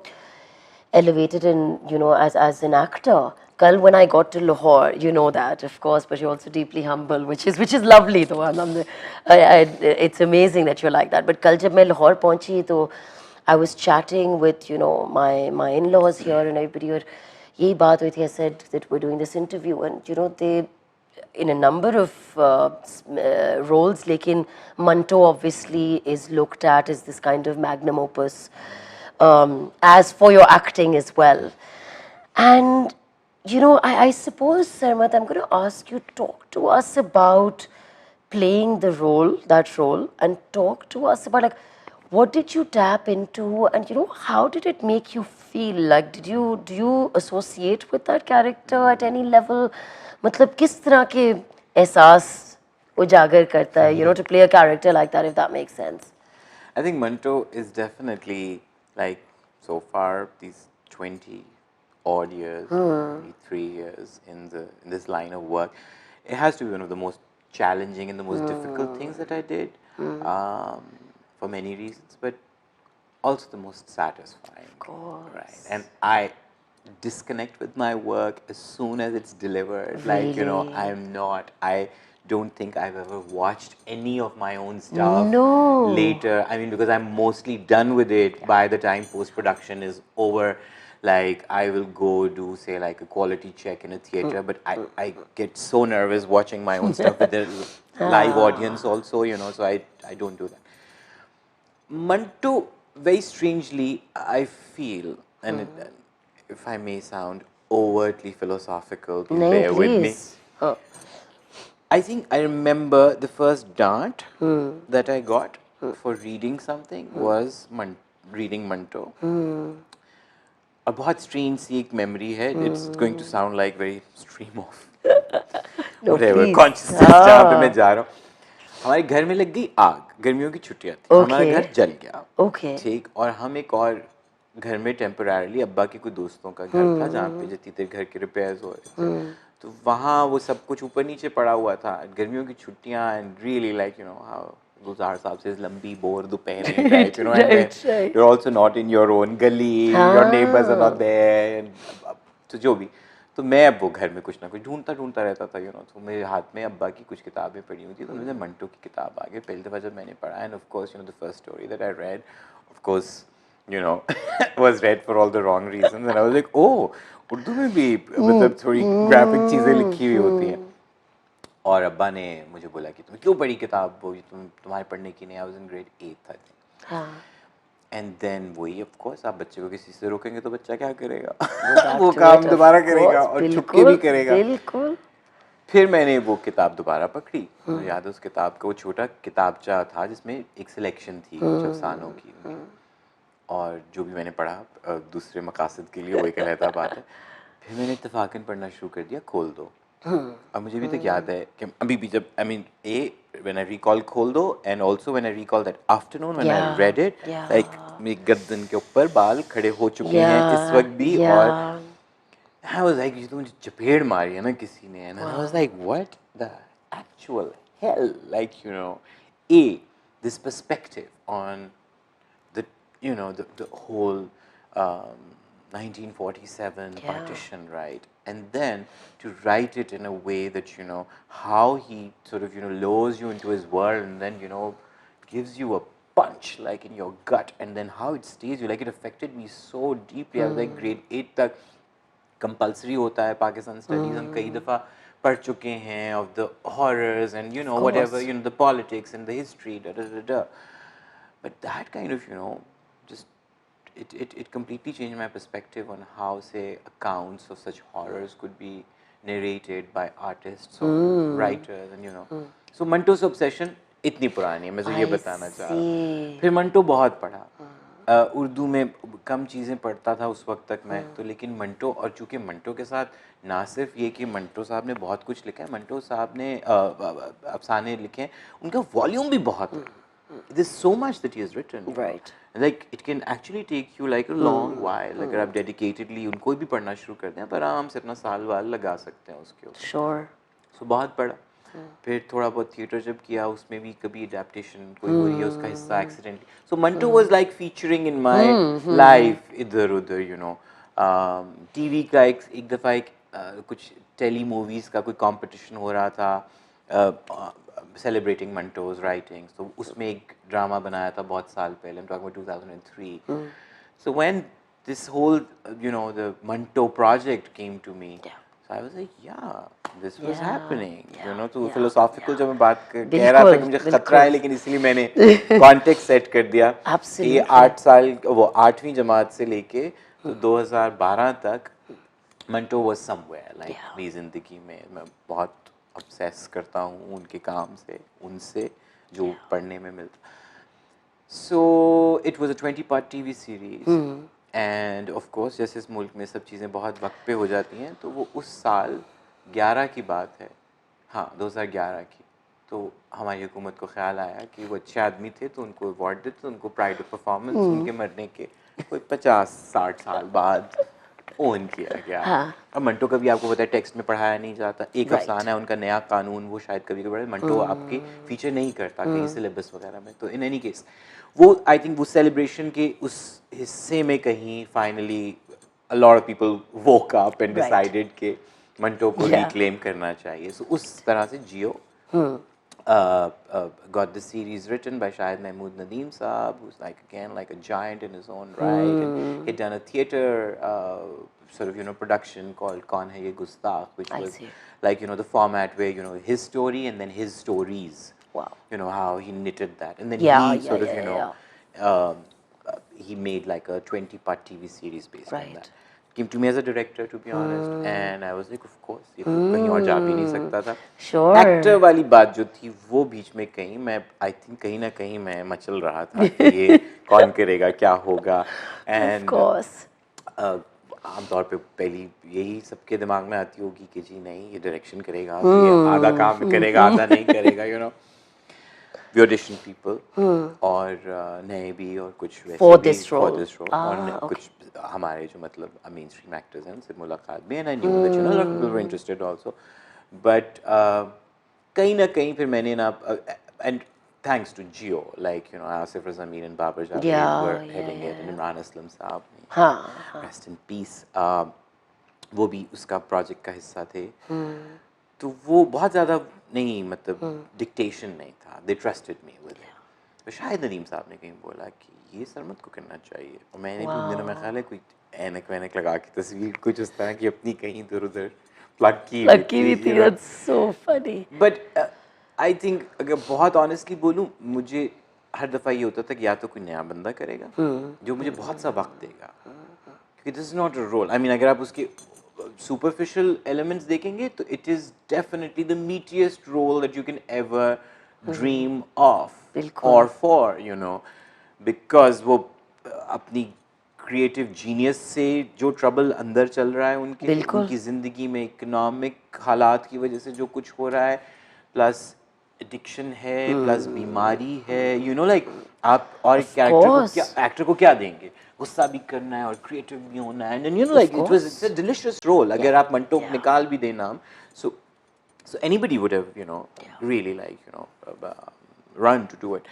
elevated in, you know, as an actor. Kal, when I got to Lahore, you know that, of course, but you're also deeply humble, which is lovely, though. It's amazing that you're like that. But kal jab main Lahore pahunchi, to I was chatting with, you know, my in-laws here and everybody. और यही बात हुई थी. I said that we're doing this interview, and you know, they in a number of roles, lekin Manto obviously is looked at as this kind of magnum opus, as for your acting as well. And you know, I suppose, Sarmad, I'm going to ask you, talk to us about playing that role, and talk to us about, like, what did you tap into, and you know, how did it make you feel? Like, do you associate with that character at any level? मतलब किस तरह के एहसास उजागर करता है, you know, to play a character like that, if that makes sense. I think Manto is definitely, like, so far these 20 odd years, 3 years in this line of work, it has to be one of the most challenging and the most difficult things that I did, for many reasons, but also the most satisfying. Of course. Right. And I disconnect with my work as soon as it's delivered. Like, you know, I don't think I've ever watched any of my own stuff later. I mean, because I'm mostly done with it by the time post-production is over. Like, I will go do, say, like a quality check in a theater, but I get so nervous watching my own stuff with the live audience also, you know, so I don't do that. Manto, very strangely, I feel, and if I may sound overtly philosophical, please bear with me. I think I remember the first dart that I got for reading something was reading Manto. A बहुत strange सी एक memory है. It's going to sound like very stream of whatever consciousness जहाँ पे मैं जा रहा हूँ. हमारे घर में लग गई आग, गर्मियों की छुट्टियाँ थी, हमारा घर जल गया, ठीक, और हम एक और घर में टेम्पररीली अब्बा के कुछ दोस्तों का घर था जहाँ पे जितनी देर घर के रिपेयर्स हो रहे थे, तो वहाँ वो सब कुछ ऊपर नीचे पड़ा हुआ था, गर्मियों की छुट्टियाँ, and really like you know how Gulzar Saab says lambi bor dopeherein type, you know, and then right. you're also not in your own gully, your neighbors are not there, and तो जो भी, तो मैं अब वो घर में कुछ ना कुछ ढूंढता रहता था, तो मेरे हाथ में अब्बा की कुछ किताबें पड़ी हुई थी, तो मुझे मंटो की किताब आ गई पहली दफ़ा जब मैंने पढ़ा, end of course the first story that I read, of course was read for all the wrong reasons, and I was like, oh, Urdu में भी मतलब थोड़ी ग्राफिक चीज़ें लिखी हुई होती हैं। और अब्बा ने मुझे बोला कि तुम क्यों पढ़ी किताब, वो तुम्हारे पढ़ने की नहीं, I was in grade 8 I think, and then वही ऑफ कोर्स आप बच्चे को किसी से रोकेंगे तो बच्चा क्या करेगा वो काम दोबारा करेगा और छुप के भी करेगा। बिल्कुल। फिर मैंने वो किताब दोबारा पकड़ी, मुझे याद है उस किताब का वो छोटा किताबचा था जिसमें एक सिलेक्शन थी कुछ अफसानों की, और जो भी मैंने पढ़ा दूसरे मकासद के लिए, वही कहलाता बात है। फिर मैंने इत्तेफाकन पढ़ना शुरू कर दिया खोल दो, और मुझे अभी तक याद है कि अभी भी जब when I recall खोल दो, and also when I recall that afternoon when I read it, like मेरी गर्दन के ऊपर बाल खड़े हो चुके हैं इस वक्त भी, और I was like ये तो मुझे चपेड़ मारी है ना किसी ने, and I was like what the actual hell, like this perspective on the whole 1947 partition, right? And then to write it in a way that how he sort of lures you into his world, and then gives you a punch like in your gut, and then how it stays you, like it affected me so deeply. I was like grade 8 तक compulsory होता है Pakistan studies, हम कई दफ़ा पढ़ चुके हैं of the horrors and whatever, the politics and the history, but that kind of just it completely changed my perspective on how, say, accounts of such horrors could be narrated by artists or writers, and so Manto's obsession इतनी पुरानी है, मैं तो ये बताना चाह रहा हूँ। फिर मंटो बहुत पढ़ा, उर्दू में कम चीज़ें पढ़ता था उस वक्त तक मैं तो, लेकिन मंटो, और चूँकि मंटो के साथ ना सिर्फ ये कि मंटो साहब ने बहुत कुछ लिखा है, मंटो साहब ने अफसाने लिखे हैं, उनका वॉल्यूम भी बहुत है। There's so much that he has written, right? Like it can actually take you like a long while, अगर आप dedicatedly उनको भी पढ़ना शुरू कर दें, पर आराम से अपना साल वाल लगा सकते हैं उसके ऊपर। Sure. So बहुत पढ़ा, फिर थोड़ा बहुत थिएटर जब किया, उसमें भी कभी adaptation कोई हो रही है उसका हिस्सा accidentally. So Manto was like featuring in my life इधर उधर, TV का एक दफ़ा कुछ टेली मूवीज़ का कोई competition हो रहा था, celebrating Manto's writings, so उसमें एक ड्रामा बनाया था बहुत साल पहले, I'm talking about 2003. So when this whole the Manto project came to me, so I was like this was happening, तो philosophical जब मैं बात कह रहा था कि मुझे खतरा है, लेकिन इसलिए मैंने context set कर दिया। ये 8 साल वो 8वीं जमात से लेके तो 2012 तक Manto was somewhere, like मेरी ज़िंदगी में मैं बहुत obsess करता हूँ उनके काम से, उनसे जो पढ़ने में मिलता। So it was a 20-part TV series, and of course जैसे इस मुल्क में सब चीज़ें बहुत वक्त पे हो जाती हैं, तो वो उस साल 11 की बात है, हाँ 2011 की, तो हमारी हुकूमत को ख्याल आया कि वो अच्छे आदमी थे तो उनको अवार्ड देते, तो उनको प्राइड ऑफ परफॉर्मेंस उनके मरने के कोई 50-60 साल बाद ओन किया गया। अब मंटो का भी आपको पता है टेक्स्ट में पढ़ाया नहीं जाता, एक अफसाना है उनका नया कानून, वो शायद कभी कभी मंटो आपके फीचर नहीं करता कहीं सिलेबस वगैरह में, तो इन एनी केस वो आई थिंक वो सेलिब्रेशन के उस हिस्से में कहीं finally a lot of people woke up and decided के मंटो को रिक्लेम करना चाहिए, सो उस तरह से जियो got the series written by Shahid Mahmood Nadeem Saab, who's like again like a giant in his own right, and he'd done a theater sort of production called Kaun Hai Ye Gustakh, which was like the format where his story and then his stories. Wow. How he knitted that, and then he sort of he made like a 20-part TV series based on that. Came to me as a director, to be honest, and I was like, of course, ये तो कहीं और जा भी नहीं सकता था। Sure. Actor वाली बात जो थी वो बीच में कहीं मैं I think कहीं ना कहीं मैं मचल रहा था कि ये कौन करेगा, क्या होगा, and of course आमतौर पे पहली यही सबके दिमाग में आती होगी कि जी नहीं ये डायरेक्शन करेगा, तो ये आधा काम करेगा, आधा नहीं करेगा, we auditioned people और नए भी और कुछ वैसे for भी this role. for this role और कुछ हमारे जो मतलब मेन स्ट्रीम एक्टर्स हैं उनसे मुलाकात भी, and I knew that a lot of people were interested also, but कहीं ना कहीं फिर मैंने ना and thanks to Jio, like you know, Asif Razameen and Babar Javed were heading it, and Imran Aslam साहब, rest in peace, वो भी उसका प्रोजेक्ट का हिस्सा थे. तो वो बहुत ज़्यादा नहीं, मतलब डिक्टेशन नहीं था. दे ट्रस्टेड मी विद इट. तो शायद नदीम साहब ने कहीं बोला कि ये सरमद को करना चाहिए, और मैंने भी उन दिनों में ख्याल है कोई ऐनक वैनक लगा के तस्वीर कुछ उस तरह की अपनी कहीं इधर उधर प्लग की हुई थी. That's so funny. But I think अगर बहुत ऑनेस्टली बोलूँ, मुझे हर दफ़ा ये होता था कि या तो कोई नया बंदा करेगा जो मुझे बहुत सा वक्त देगा, क्योंकि this is not a role. I mean अगर आप उसके superficial elements देखेंगे तो it is definitely the meatiest role that you can ever dream of or for, you know, because वो अपनी creative genius से जो trouble अंदर चल रहा है उनकी ज़िंदगी में, economic हालात की वजह से जो कुछ हो रहा है, plus addiction है, plus बीमारी है, you know, like आप और एक्टर को क्या देंगे, गुस्सा भी करना है और क्रिएटिव भी होना है, and you know, like it's a delicious role. अगर आप मंटो निकाल भी देना, so anybody would have, you know, really like, you know, run to do it.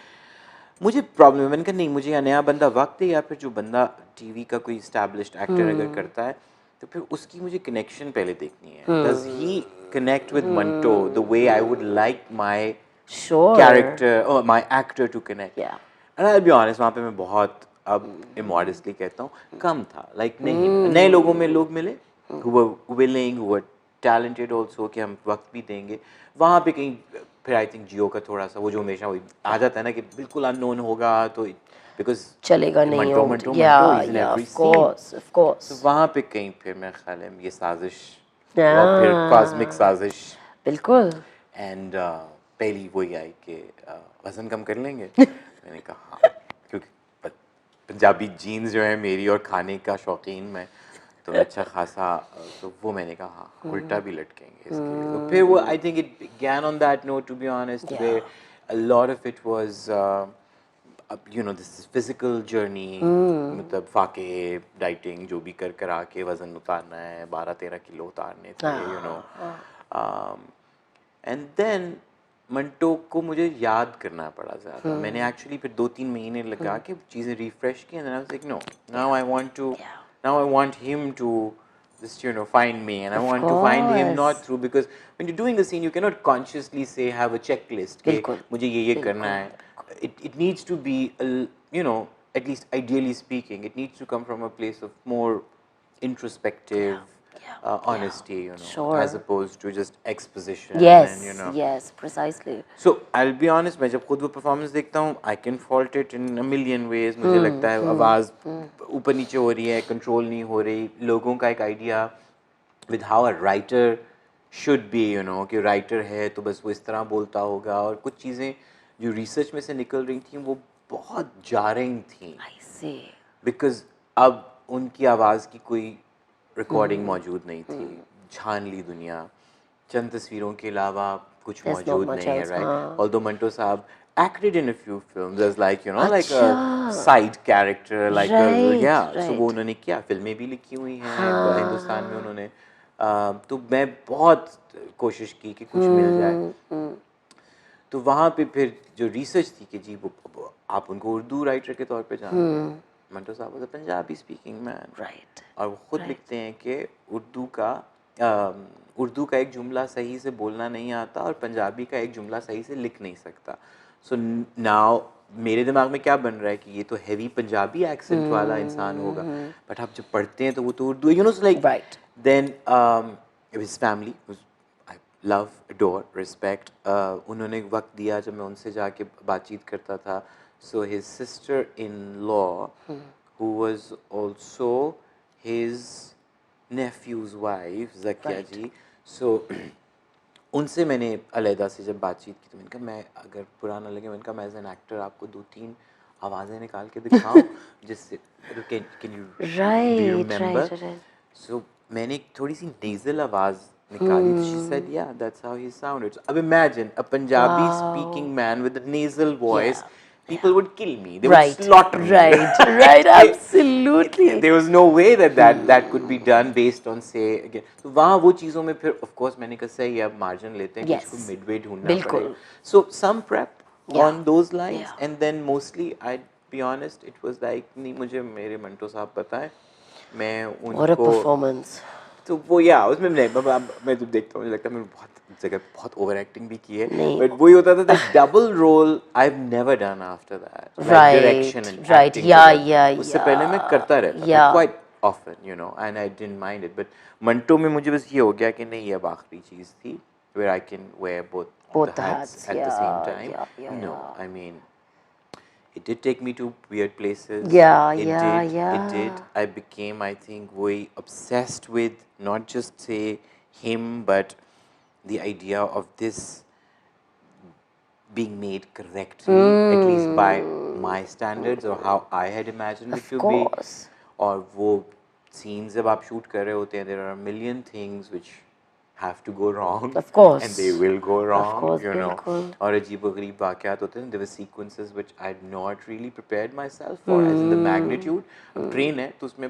मुझे प्रॉब्लम है, मैंने कहा नहीं, मुझे या नया बंदा वक्त है, या फिर जो बंदा टीवी का कोई established actor अगर करता है तो फिर उसकी मुझे कनेक्शन पहले देखनी है. Does he connect with Manto the way I would like my character or my actor to connect? And I'll be honest, वहाँ पे मैं बहुत अब immodestly कहता हूँ कम था, like नहीं, नए लोगों में लोग मिले who were willing, who were talented also, कि हम वक्त भी देंगे. वहाँ पे कहीं फिर आई थिंक जियो का थोड़ा सा वो जो हमेशा वही आ जाता है ना कि बिल्कुल अननोन होगा तो बिकॉज चलेगा नहीं, मंटो of course. तो वहाँ पे कहीं फिर मेरे ख्याल है ये साजिश और फिर कॉस्मिक साजिश बिल्कुल. एंड पहली वही आई कि वजन कम कर लेंगे. मैंने कहा हाँ, क्योंकि पंजाबी जीन्स जो है मेरी और खाने का शौकीन मैं, तो अच्छा खासा, तो वो मैंने कहा हाँ उल्टा भी लटकेंगे इसके लिए. तो फिर वो I think it began on that note, to be honest, where a lot of it was you know, this is physical journey, मतलब फाके डाइटिंग जो भी कर आके वज़न उतारना है, 12-13 किलो उतारने थे, you know, and then Manto को मुझे याद करना पड़ा ज़्यादा. मैंने एक्चुअली फिर 2-3 महीने लगा के चीज़ें रिफ्रेश की, and then I was like no, now I want him to just, you know, find me, and I want to find him not through, because when you're doing the scene you cannot consciously say have a checklist कि मुझे ये करना है. It needs to be you know, at least ideally speaking, it needs to come from a place of more introspective honesty, you know, as opposed to just exposition. And, you know, yes, precisely. So I'll be honest, मैं जब खुद वो performance देखता हूँ, I can fault it in a million ways. मुझे लगता है आवाज़ ऊपर नीचे हो रही है, control नहीं हो रही. लोगों का एक idea with how a writer should be, you know, कि writer है तो बस वो इस तरह बोलता होगा, और कुछ चीज़ें जो research में से निकल रही थी वो बहुत jarring थी. I see. Because अब उनकी आवाज़ की कोई रिकॉर्डिंग मौजूद नहीं थी, छान ली दुनिया, चंद तस्वीरों के अलावा कुछ मौजूद नहीं है, राइट. ऑल्दो मंटो साहब acted in a few films as like, you know, like a side character, like so वो उन्होंने किया, फिल्में भी लिखी हुई हैं हिंदुस्तान में उन्होंने. तो मैं बहुत कोशिश की कि कुछ मिल जाए. तो वहाँ पे फिर जो रिसर्च थी कि जी वो आप उनको उर्दू राइटर के तौर पे जानते हैं, मंटो साहब was a Punjabi speaking man, right, और वो खुद लिखते हैं कि उर्दू का एक जुमला सही से बोलना नहीं आता और पंजाबी का एक जुमला सही से लिख नहीं सकता. सो नाउ मेरे दिमाग में क्या बन रहा है कि ये तो हैवी पंजाबी एक्सेंट वाला इंसान होगा, बट आप जब पढ़ते हैं तो वो तो Urdu, you know, like right. Then his family I love, adore, respect. उन्होंने वक्त दिया जब मैं उनसे जाके बातचीत करता था. So his sister-in-law, who was also his nephew's wife, Zakia ji. So उनसे मैंने अलहदा से जब बातचीत की तो मैंने कहा मैं अगर पुराना लगे, मैंने कहा मैं एज एन एक्टर आपको 2-3 आवाज़ें निकाल के दिखाऊं जिससे can you do you remember? So मैंने एक थोड़ी सी nasal आवाज़ निकाली. She said yeah, that's how he sounded. So अब imagine a Punjabi speaking man with a nasal voice. People would kill me. They would slaughter me. Right, absolutely. There was no way that could be done based on, say, again. तो वहाँ वो चीज़ों में फिर of course मैंने कहा सही है, अब margin लेते हैं कि इसको midway ढूंढना पड़ेगा. So some prep, on those lines. Yeah. And then mostly, I'd be honest, it was like, नहीं मुझे मेरे मंटो साहब पता है, मैं What a उनको performance. तो वो या उसमें मैं जब देखता हूँ मुझे लगता है मैंने बहुत जगह बहुत ओवर एक्टिंग भी की है, नहीं। बट वही होता था double role I have never done after that, like direction and acting, उससे पहले मैं करता रहता था quite often, you know, and I didn't mind it, but Manto में मुझे बस ये हो गया कि नहीं, ये अब आखिरी चीज़ थी where I can wear both the hats at the same time. No, I mean, it did take me to weird places. It did. I became, I think, way obsessed with not just say him, but the idea of this being made correctly, at least by my standards or how I had imagined it to be. और वो scenes जब आप shoot कर रहे होते हैं, there are a million things which have to go wrong. Of course. And they will go wrong, of course, you know. बिल्कुल. और अजीब-व-गरीब वाक़यात होते हैं. There were sequences which I had not really prepared myself for, as in the magnitude. Train है, तो उसमें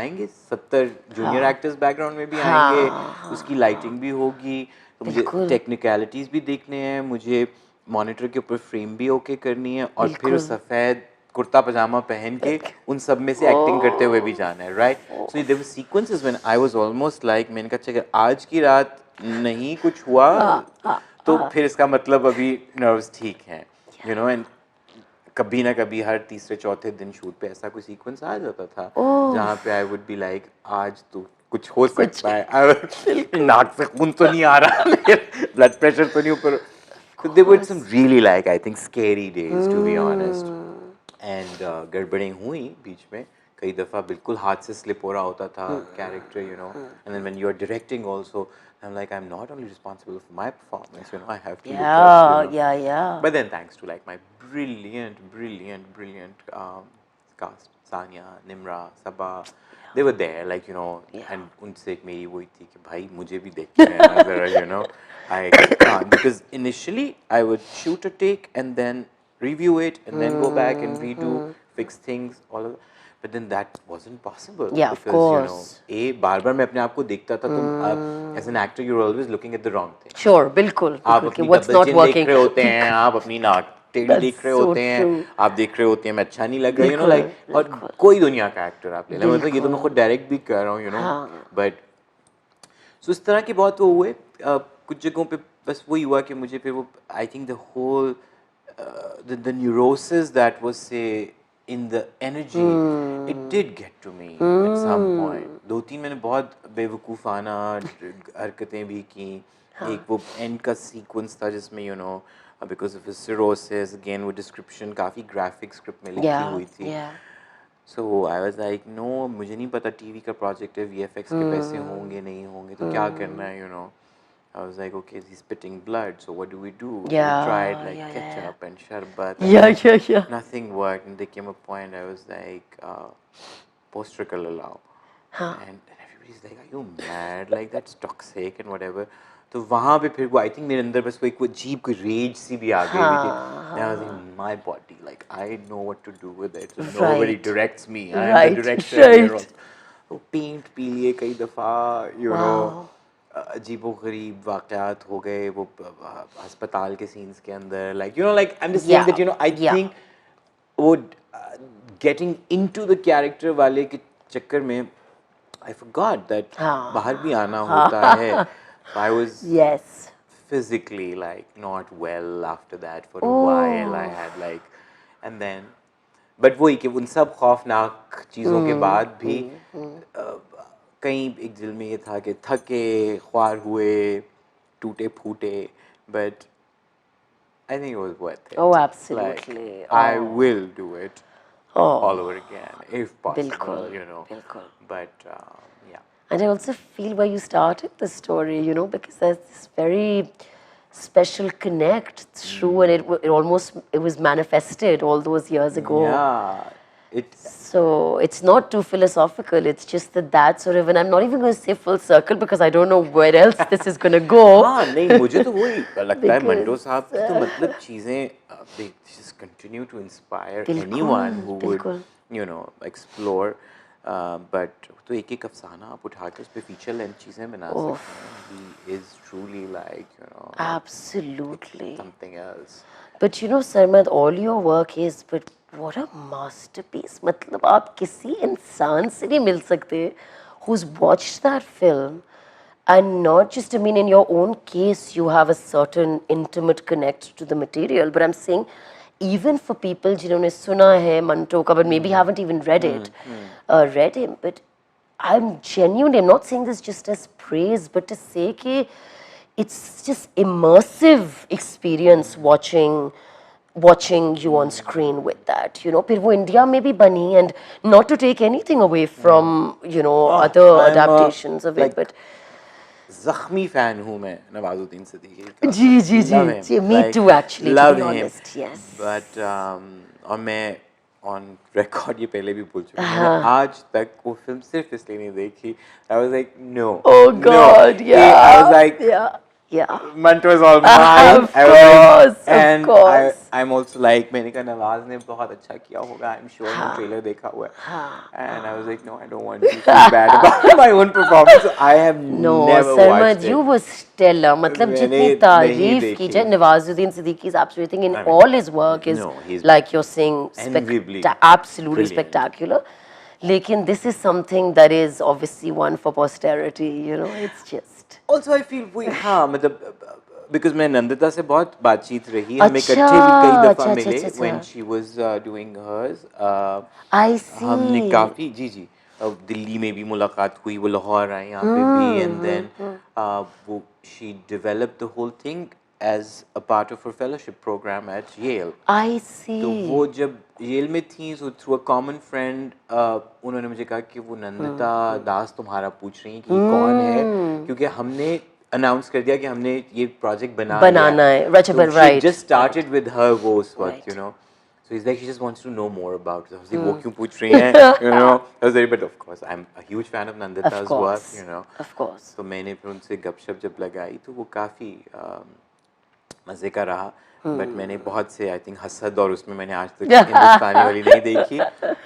आएंगे 70 junior actors background में भी आएंगे, उसकी lighting भी होगी, तो मुझे technicalities भी देखने हैं, मुझे monitor के ऊपर frame भी okay करनी है, और फिर सफ़ेद कुर्ता पजामा पहन के उन सब में से एक्टिंग करते हुए भी जाना है, right? So there were sequences when I was almost like, मैंने कहा चलो आज की रात नहीं कुछ हुआ तो फिर इसका मतलब अभी नर्व्स ठीक हैं, यू नो. एंड कभी ना कभी हर तीसरे चौथे दिन शूट पे ऐसा कोई सीक्वेंस आ जाता था जहाँ पे आई वुड बी लाइक आज तो कुछ हो सकता है, नाक से खून तो नहीं आ रहा, ब्लड प्रेशर तो नहीं ऊपर. So there were some really, like, I think, scary days, to be honest. And गड़बड़ें हुई बीच में, कई दफ़ा बिल्कुल हाथ से slip हो रहा होता था character, you know. And then when you're directing also, I'm like, I'm not only responsible for my performance, you know, I have to look at, you know. But then thanks to, like, my brilliant cast, Sanya, Nimra, Saba, they were there, like, you know, and उनसे एक मेरी वही थी कि भाई मुझे भी देखते हैं ज़रा, you know. I can't, because initially I would shoot a take and then review it and then go back and redo, fix things, all of that. But then that wasn't possible. Yeah, because, of course. You know, बार-बार मैं अपने आप को देखता था, तुम as an actor you're always looking at the wrong thing. Sure, बिल्कुल. आप अपनी double chin देख रहे होते हैं, आप अपनी नाक टेढ़ी देख रहे होते हैं, आप देख रहे होते हैं मैं अच्छा नहीं लग रहा, you know, like, और कोई दुनिया का एक्टर आप ले लें, मतलब ये तो मैं खुद डायरेक्ट भी कर रहा हूँ, you know, but so इस तरह के बहुत वो हुए. कुछ जगहों पे बस वही हुआ कि मुझे फिर वो, I think the whole the neurosis that was, say, in the energy, it did get to me at some point. 2-3 मैंने बहुत बेवकूफ़ाना हरकतें भी की. एक वो end का sequence था जिसमें, you know, because of his cirrhosis, again वो description काफ़ी graphic script में लिखी हुई थी. So I was like, no, मुझे नहीं पता TV का project है, VFX के पैसे होंगे नहीं होंगे तो क्या करना है, you know. I was like, okay, he's spitting blood, so what do? We tried like ketchup and sharbat. Nothing worked, and there came a point I was like, poster color lao. And everybody's like, are you mad? Like, that's toxic and whatever. तो वहाँ पे फिर वो, I think मेरे अंदर बस वो एक वो अजीब कोई rage सी भी आ गई थी. And I was in my body, like I know what to do with it, so nobody directs me. I am the director here also. तो paint पी लिए कई दफ़ा, you know. अजीबो-गरीब वाक़यात हो गए वो अस्पताल के scenes के अंदर, like, you know, like, I'm just saying that, you know, I think वो getting into the character वाले के चक्कर में I forgot that बाहर भी आना होता है. I was physically, like, not well after that for a while. I had, like, and then, but वही कि उन सब खौफनाक चीज़ों के बाद भी कहीं एक दिल में ये था कि थके ख्वार हुए टूटे फूटे, but I think it was worth it. Oh, absolutely. Like, I will do it all over again if possible, you know. But yeah. And I also feel where you started the story, you know, because there's this very special connect through, and it was manifested all those years ago. Yeah. So it's not too philosophical, it's just that sort of, and I'm not even going to say full circle because I don't know where else this is going to go. हाँ नहीं, मुझे तो वही लगता है मंटो साहब की तो मतलब चीज़ें they just continue to inspire anyone who would, you know, explore. But तो एक अफसाना आप उठा के उस पे feature length चीज़ें बना सकते हैं. He is truly, like, you know, absolutely something else. But you know, Sarmad, all your work is, but what a masterpiece. मतलब आप किसी इंसान से नहीं मिल सकते who's watched that film and not just, I mean, in your own case, you have a certain intimate connect to the material, but I'm saying even for people जिन्होंने सुना है मंटो का, but maybe haven't even read him, but I'm genuinely, I'm not saying this just as praise, but to say कि it's just immersive experience watching you on screen with that, you know. फिर वो India में भी बनी, and not to take anything away from, you know, other I'm adaptations of it, like but ज़ख्मी fan हूँ मैं नवाजुद्दीन सिद्दीकी का. जी Love him. Ji, me Like, too actually, to love be him. honest, yes. But और मैं on record ये पहले भी बोल चुका हूँ, मैंने आज तक वो फिल्म सिर्फ इसलिए नहीं देखी. I was like no. Oh no. God, yeah. I was like yeah. Manto is all mine. Of I was course, like, and of course. I'm also like, मैंने कहा नवाज ने बहुत अच्छा किया होगा. I'm sure मैंने ट्रेलर देखा हुआ है. And I was like, no, I don't want to feel bad about my own performance. So I have No, never Sarmad, watched it. you were stellar. मतलब मैंने जितनी नहीं तारीफ की देखी. जाए, Nawazuddin Siddiqui's absolutely thing in I mean, all his work is no, he's like you're saying, enviably absolutely brilliant. spectacular. लेकिन this is something that is obviously one for posterity, you know. It's just. Also, I feel we हाँ मतलब because मैं नंदिता से बहुत बातचीत रही, हम इकट्ठे भी कई दफा मिले when she was doing hers. I see. हमने काफी जी दिल्ली में भी मुलाकात हुई, वो लाहौर आए यहाँ पे भी, and then वो she developed the whole thing as a part of her fellowship program at Yale. I see. तो वो जब येल में थी, so through a common friend उन्होंने मुझे कहा कि वो नंदिता दास तुम्हारा पूछ रही हैं कि ये कौन है, क्योंकि हमने अनाउंस कर दिया कि हमने ये प्रोजेक्ट बनाना है. Right, right. She just started with her वो उस वक्त, you know. So he's like, she just wants to know more about it. वो क्यों पूछ रही हैं, you know. I was very, but of course I'm a huge fan of Nandita's work, you know. Of course. तो मैंने फिर उनसे गपशप जब लगाई तो वो काफ़ी मज़े का रहा. बट मैंने बहुत से आई थिंक हसद और उसमें मैंने आज तक हिंदुस्तानी वाली नहीं देखी.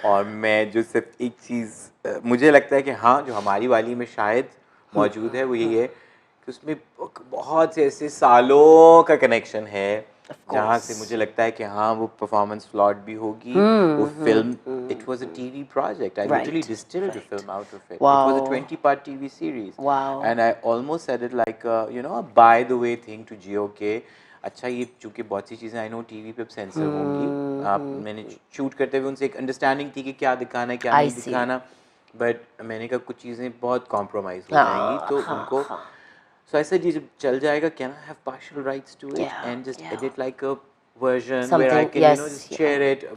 और मैं जो सिर्फ एक चीज़ मुझे लगता है कि हाँ जो हमारी वाली में शायद मौजूद है वो यही है कि उसमें बहुत से ऐसे सालों का कनेक्शन है जहाँ से मुझे लगता है कि हाँ वो परफॉर्मेंस फ्लॉट भी होगी. वो film it was a TV project. I literally distilled the film out of it. It was a 20-part TV series. And I almost said it like you know by the way thing to Geo के. अच्छा ये चूँकि बहुत सी चीज़ें I know TV पे censor होंगी, आप मैंने शूट करते हुए उनसे एक अंडरस्टैंडिंग थी कि क्या दिखाना है क्या नहीं दिखाना, बट मैंने कहा कुछ चीज़ें बहुत कॉम्प्रोमाइज़ हो जाएंगी तो उनको. So I said, जब चल जाएगा, can I have partial rights to it and just edit like a version where I can you know just share it.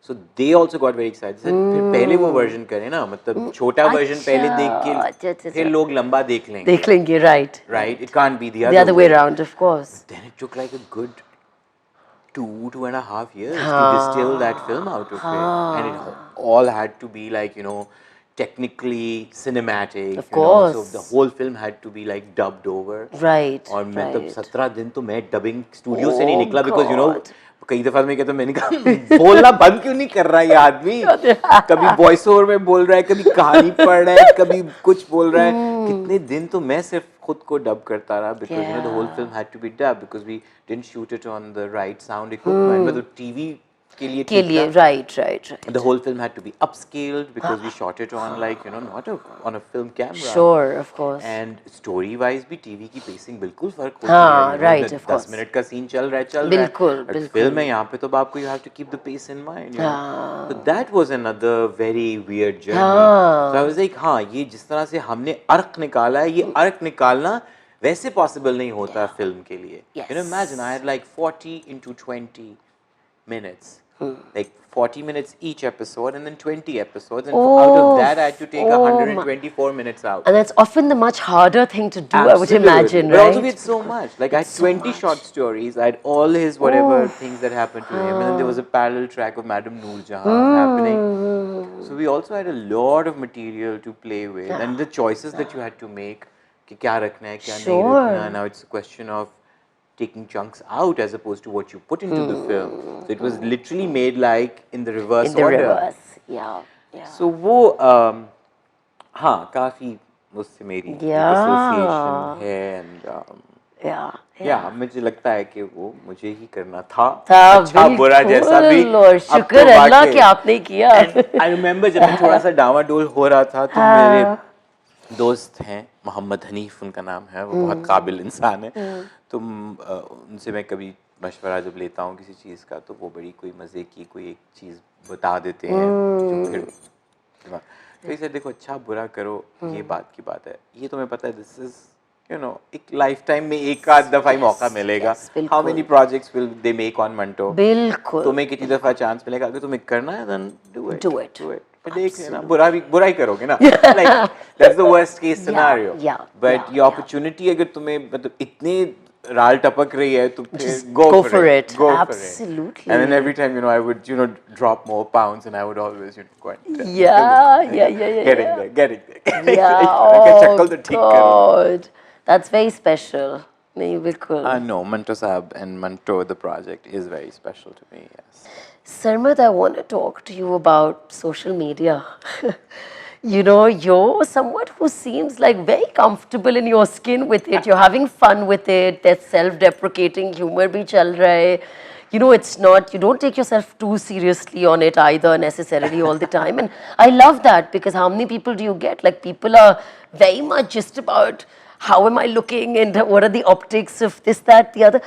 So they also got very excited. Said, फिर पहले वो version करें ना, मतलब छोटा version पहले देख के फिर लोग लंबा देख लेंगे. Right. It can't be the other way around, of course. Then it took like a good 2.5 years to distill that film out of it, and it all had to be like you know technically cinematic. Of course. So the whole film had to be like dubbed over. Right. और मैं तब 17 दिन तो मैं dubbing studio से नहीं निकला because you know कई दफा मैं कहता मैंने कहा बोलना बंद क्यों नहीं कर रहा ये आदमी. कभी वॉइस ओवर में बोल रहा है, कभी कहानी पढ़ रहा है, कभी कुछ बोल रहा है. कितने दिन तो मैं सिर्फ खुद को डब करता रहा because you know the whole film had to be dubbed because we didn't shoot it on the right sound equipment. मतलब टीवी के लिए right. The whole film had to be upscaled because we shot it on like you know not on a film camera. Sure, of course. And story wise भी TV की pacing बिल्कुल फर्क होती है. Right, of course. 10 minute का scene चल रहा है. बिल्कुल. फिल्म है यहाँ पे तो आपको you have to keep the pace in mind. You know? So that was another very weird journey. So I was like हाँ ये जिस तरह से हमने अर्क निकाला है ये अर्क निकालना वैसे possible नहीं होता फिल्म के लिए. You know imagine I had like 40 into 20 minutes. Like 40 minutes each episode and then 20 episodes and out of that I had to take 124 minutes out. And that's often the much harder thing to do. Absolutely. I would imagine, but right? Also we had so much. Like I had 20 short stories. I had all his whatever things that happened to him, and then there was a parallel track of Madam Noor Jahan happening. So we also had a lot of material to play with, and the choices that you had to make. कि क्या रखना है क्या नहीं रखना. Now it's a question of taking chunks out as opposed to what you put into the film. So it was literally made like in the reverse order. Yeah. So वो हाँ काफी उससे मेरी association है and या मुझे लगता है कि वो मुझे ही करना था अच्छा बुरा जैसा भी और शुक्र अल्लाह कि आपने किया। आई रिमेम्बर जब मैं थोड़ा सा डावाडोल हो रहा था तो मेरे दोस्त हैं मोहम्मद हनीफ उनका नाम है, वो बहुत काबिल इंसान है, तो उनसे मैं कभी मशवरा जब लेता हूँ किसी चीज़ का तो वो बड़ी कोई मज़े की कोई एक चीज़ बता देते हैं जो फिर तो इसे देखो अच्छा बुरा करो ये बात की बात है, ये तुम्हें पता है दिस इज यू नो एक लाइफ टाइम में एक आध दफ़ा ही मौका मिलेगा। How many projects will they make on Manto, बिल्कुल तुम्हें कितनी दफ़ा चांस मिलेगा, अगर तुम्हें करना है then do it Do it. फिर देख लेना, बुरा ही करोगे ना, like that's the worst case scenario, but ये अपॉर्चुनिटी अगर तुम्हें मतलब इतने राल टपक रही है तो फिर go for it. Absolutely. And then every time I would drop more pounds and I would always go and Yeah. getting there Yeah. शक्ल तो ठीक करो। God, that's very special. नहीं बिल्कुल। No, Manto Sahab and Manto the project is very special to me. Yes. Sarmad, I want to talk to you about social media. You're someone who seems like very comfortable in your skin with it. You're having fun with it. There's self-deprecating humor bhi chal raha hai. It's not, you don't take yourself too seriously on it either necessarily all the time. And I love that because how many people do you get? Like people are very much just about how am I looking and what are the optics of this, that, the other.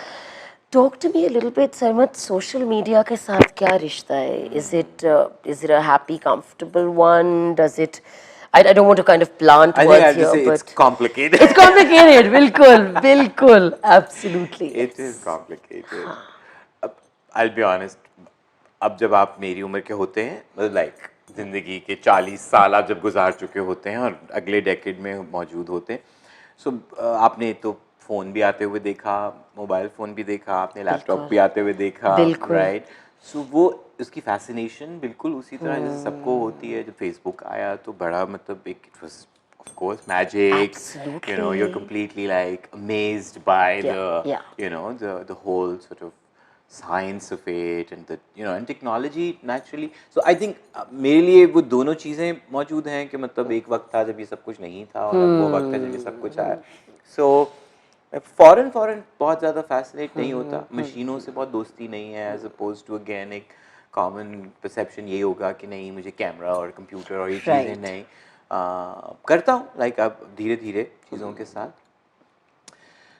Talk to me a little bit, Sarmad. Social media के साथ क्या रिश्ता है? Is it a happy, comfortable one? Does it? I don't want to kind of plant I words think I'll here, just say but it's complicated. It's complicated. बिल्कुल, absolutely. It is complicated. I'll be honest. अब जब आप मेरी उम्र के होते हैं, मतलब लाइक जिंदगी के 40 साल आप जब गुजार चुके होते हैं और अगले डेकेड में मौजूद होते हैं, सो आपने तो फ़ोन भी आते हुए देखा, मोबाइल फ़ोन भी देखा, आपने लैपटॉप भी आते हुए देखा, राइट? सो वो उसकी फैसिनेशन बिल्कुल उसी तरह जैसे सबको होती है। जब फेसबुक आया तो बड़ा मतलब एक it was of course magic, you're completely like amazed by the whole sort of science of it and the and technology naturally. So I think मेरे लिए वो दोनों चीज़ें मौजूद हैं कि मतलब एक वक्त था जब ये सब कुछ नहीं था और अब वो वक्त है जब ये सब कुछ आया। So फॉरेन बहुत ज़्यादा फैसिनेट नहीं होता, मशीनों से बहुत दोस्ती नहीं है, एज अपोज टू अगेन एक कॉमन परसेप्शन ये होगा कि नहीं मुझे कैमरा और कंप्यूटर और ये चीज़ें नहीं करता हूँ लाइक अब धीरे धीरे चीज़ों के साथ।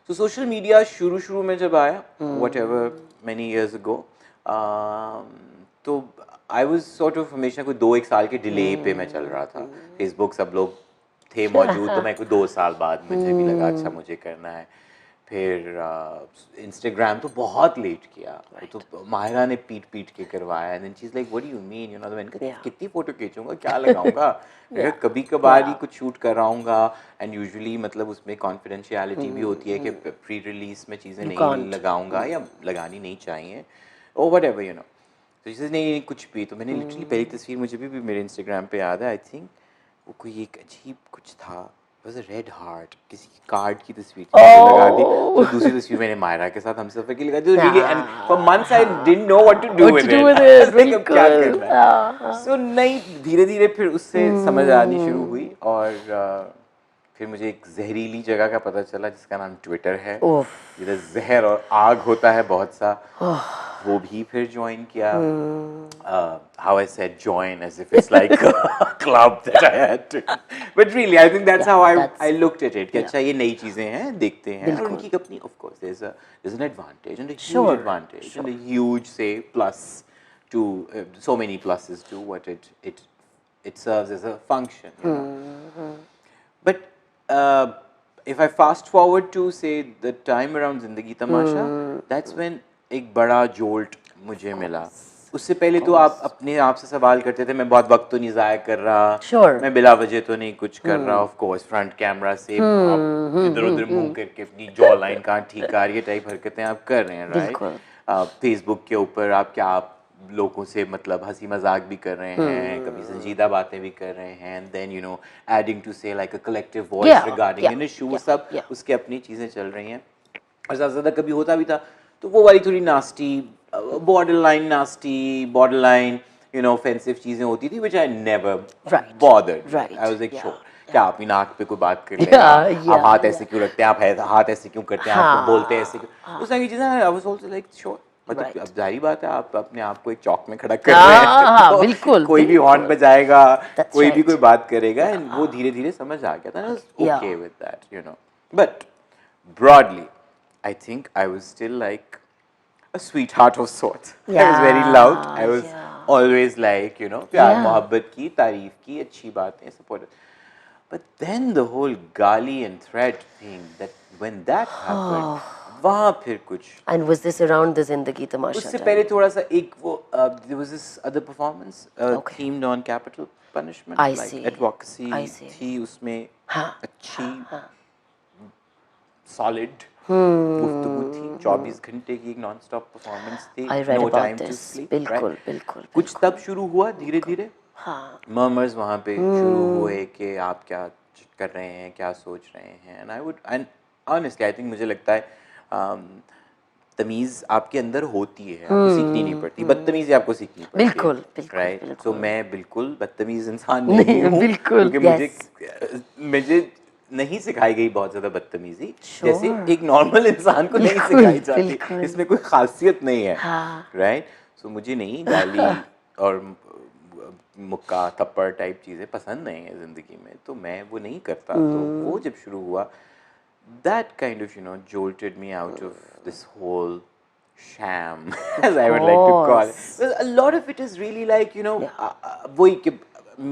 तो सोशल मीडिया शुरू में जब आया whatever many years ago, तो आई वाज सॉर्ट ऑफ हमेशा कोई 2-1 साल के डिले पे मैं चल रहा था। फेसबुक सब लोग थे मौजूद तो मैं कोई 2 साल बाद मुझे भी लगा अच्छा मुझे करना है। फिर इंस्टाग्राम तो बहुत लेट किया, तो माहिरा ने पीट के करवाया and cheese like what do you mean मैंने कितनी फ़ोटो खींचूंगा क्या लगाऊंगा कभी कभार ही कुछ शूट कर रहा हूँगा एंड यूजुअली मतलब उसमें कॉन्फिडेंशियलिटी भी होती है कि प्री रिलीज में चीज़ें नहीं लगाऊंगा या लगानी नहीं चाहिए और वट एवर तो जैसे नहीं कुछ भी। तो मैंने लिटरली पहली तस्वीर मुझे भी मेरे इंस्टाग्राम पे याद है, आई थिंक वो कोई एक अजीब कुछ था, वाज अ रेड हार्ट, किसी की कार्ड की तस्वीर लगा दी। तो दूसरी तस्वीर मैंने मायरा के साथ हमसफर की लगा दी। Really and for months I didn't know what to do with it, क्या करना है। सो नहीं धीरे धीरे फिर उससे समझ आनी शुरू हुई और फिर मुझे एक जहरीली जगह का पता चला जिसका नाम ट्विटर है, जिधर जहर और आग होता है बहुत सा, वो भी फिर ज्वाइन किया। How I said join as if it's like a club that I had to, but really I think that's how I looked at it कि अच्छा ये नई चीज़ें हैं देखते हैं और उनकी अपनी of course there's an advantage and a huge advantage and a huge say plus to so many pluses to what it serves as a function, but if I fast forward to say the time around Zindagi Tamasha, that's when एक बड़ा jolt मुझे मिला। उससे पहले तो आप अपने आप से सवाल करते थे मैं बहुत वक्त तो नहीं ज़ाया कर रहा, मैं बिला वजह तो नहीं कुछ कर रहा, ऑफ कोर्स फ्रंट कैमरा से आप इधर उधर मुंह करके अपनी जॉ लाइन कहाँ ठीक आ रही है टाइप हरकतें आप कर रहे हैं, राइट? फेसबुक के ऊपर आप लोगों से मतलब हंसी मजाक भी कर रहे हैं, कभी संजीदा बातें भी कर रहे हैं, एंड देन एडिंग टू से like a collective voice regarding an issue, सब उसके अपनी चीज़ें चल रही हैं। और ज़्यादा ज़्यादा कभी होता भी था तो वो वाली थोड़ी नास्टी बॉर्डरलाइन ऑफेंसिव चीज़ें होती थी, which I never bothered. I was like sure क्या अपनी नाक पे कोई बात कर लेगा, आप हाथ ऐसे क्यों रखते हैं, आप हाथ ऐसे क्यों करते हैं, आप बोलते हैं ऐसे क्यों, उस तरह की चीज़ें। I was also like sure, मतलब अब जाहिर बात है आप अपने आप को एक चौक में खड़ा कर रहे हैं, तो बिल्कुल, कोई भी हॉर्न बजाएगा, That's कोई भी right. कोई बात करेगा, एंड वो धीरे धीरे समझ आ गया था, okay with that, you know. But broadly, I think I was still like a sweetheart of sorts. I was very loved. I was always like, you know, प्यार मोहब्बत की, तारीफ की, अच्छी बातें, supported. But then the whole gali and threat thing, that when that happened, वहाँ फिर कुछ. And was this around the Zindagi Tamasha उससे time? पहले थोड़ा सा एक वो there was this other performance themed on capital punishment, I like see. advocacy I see. थी उसमें, हाँ, अच्छी सॉलिड गुफ्तगू थी, 24 घंटे की एक नॉन स्टॉप परफॉर्मेंस थी, I read no about time to this. Sleep, बिल्कुल, बिल्कुल, कुछ तब शुरू हुआ धीरे धीरे, हाँ, मर्मर्स वहाँ पे शुरू हुए कि आप क्या कर रहे हैं, क्या सोच रहे हैं, and I would, and honestly I think मुझे लगता है तमीज़ आपके अंदर होती है, आपको सीखनी नहीं पड़ती, बदतमीज़ी आपको सीखनी पड़ती है, बिल्कुल, बिल्कुल, राइट। बिल्कुल। सो मैं बिल्कुल बदतमीज़ इंसान नहीं हूँ, बिल्कुल, क्योंकि yes. मुझे नहीं सिखाई गई बहुत ज़्यादा बदतमीज़ी, Sure. जैसे एक नॉर्मल इंसान को नहीं बिल्कुल, सिखाई जाती, बिल्कुल। इसमें कोई खासियत नहीं है, हाँ। राइट। सो मुझे नहीं गाली और मुक्का थप्पड़ टाइप चीज़ें पसंद नहीं है ज़िंदगी में, तो मैं वो नहीं करता। तो वो जब शुरू हुआ, that kind of, you know, jolted me out of this whole sham, as I would like to call it. Well, a lot of it is really like, you know, वही कि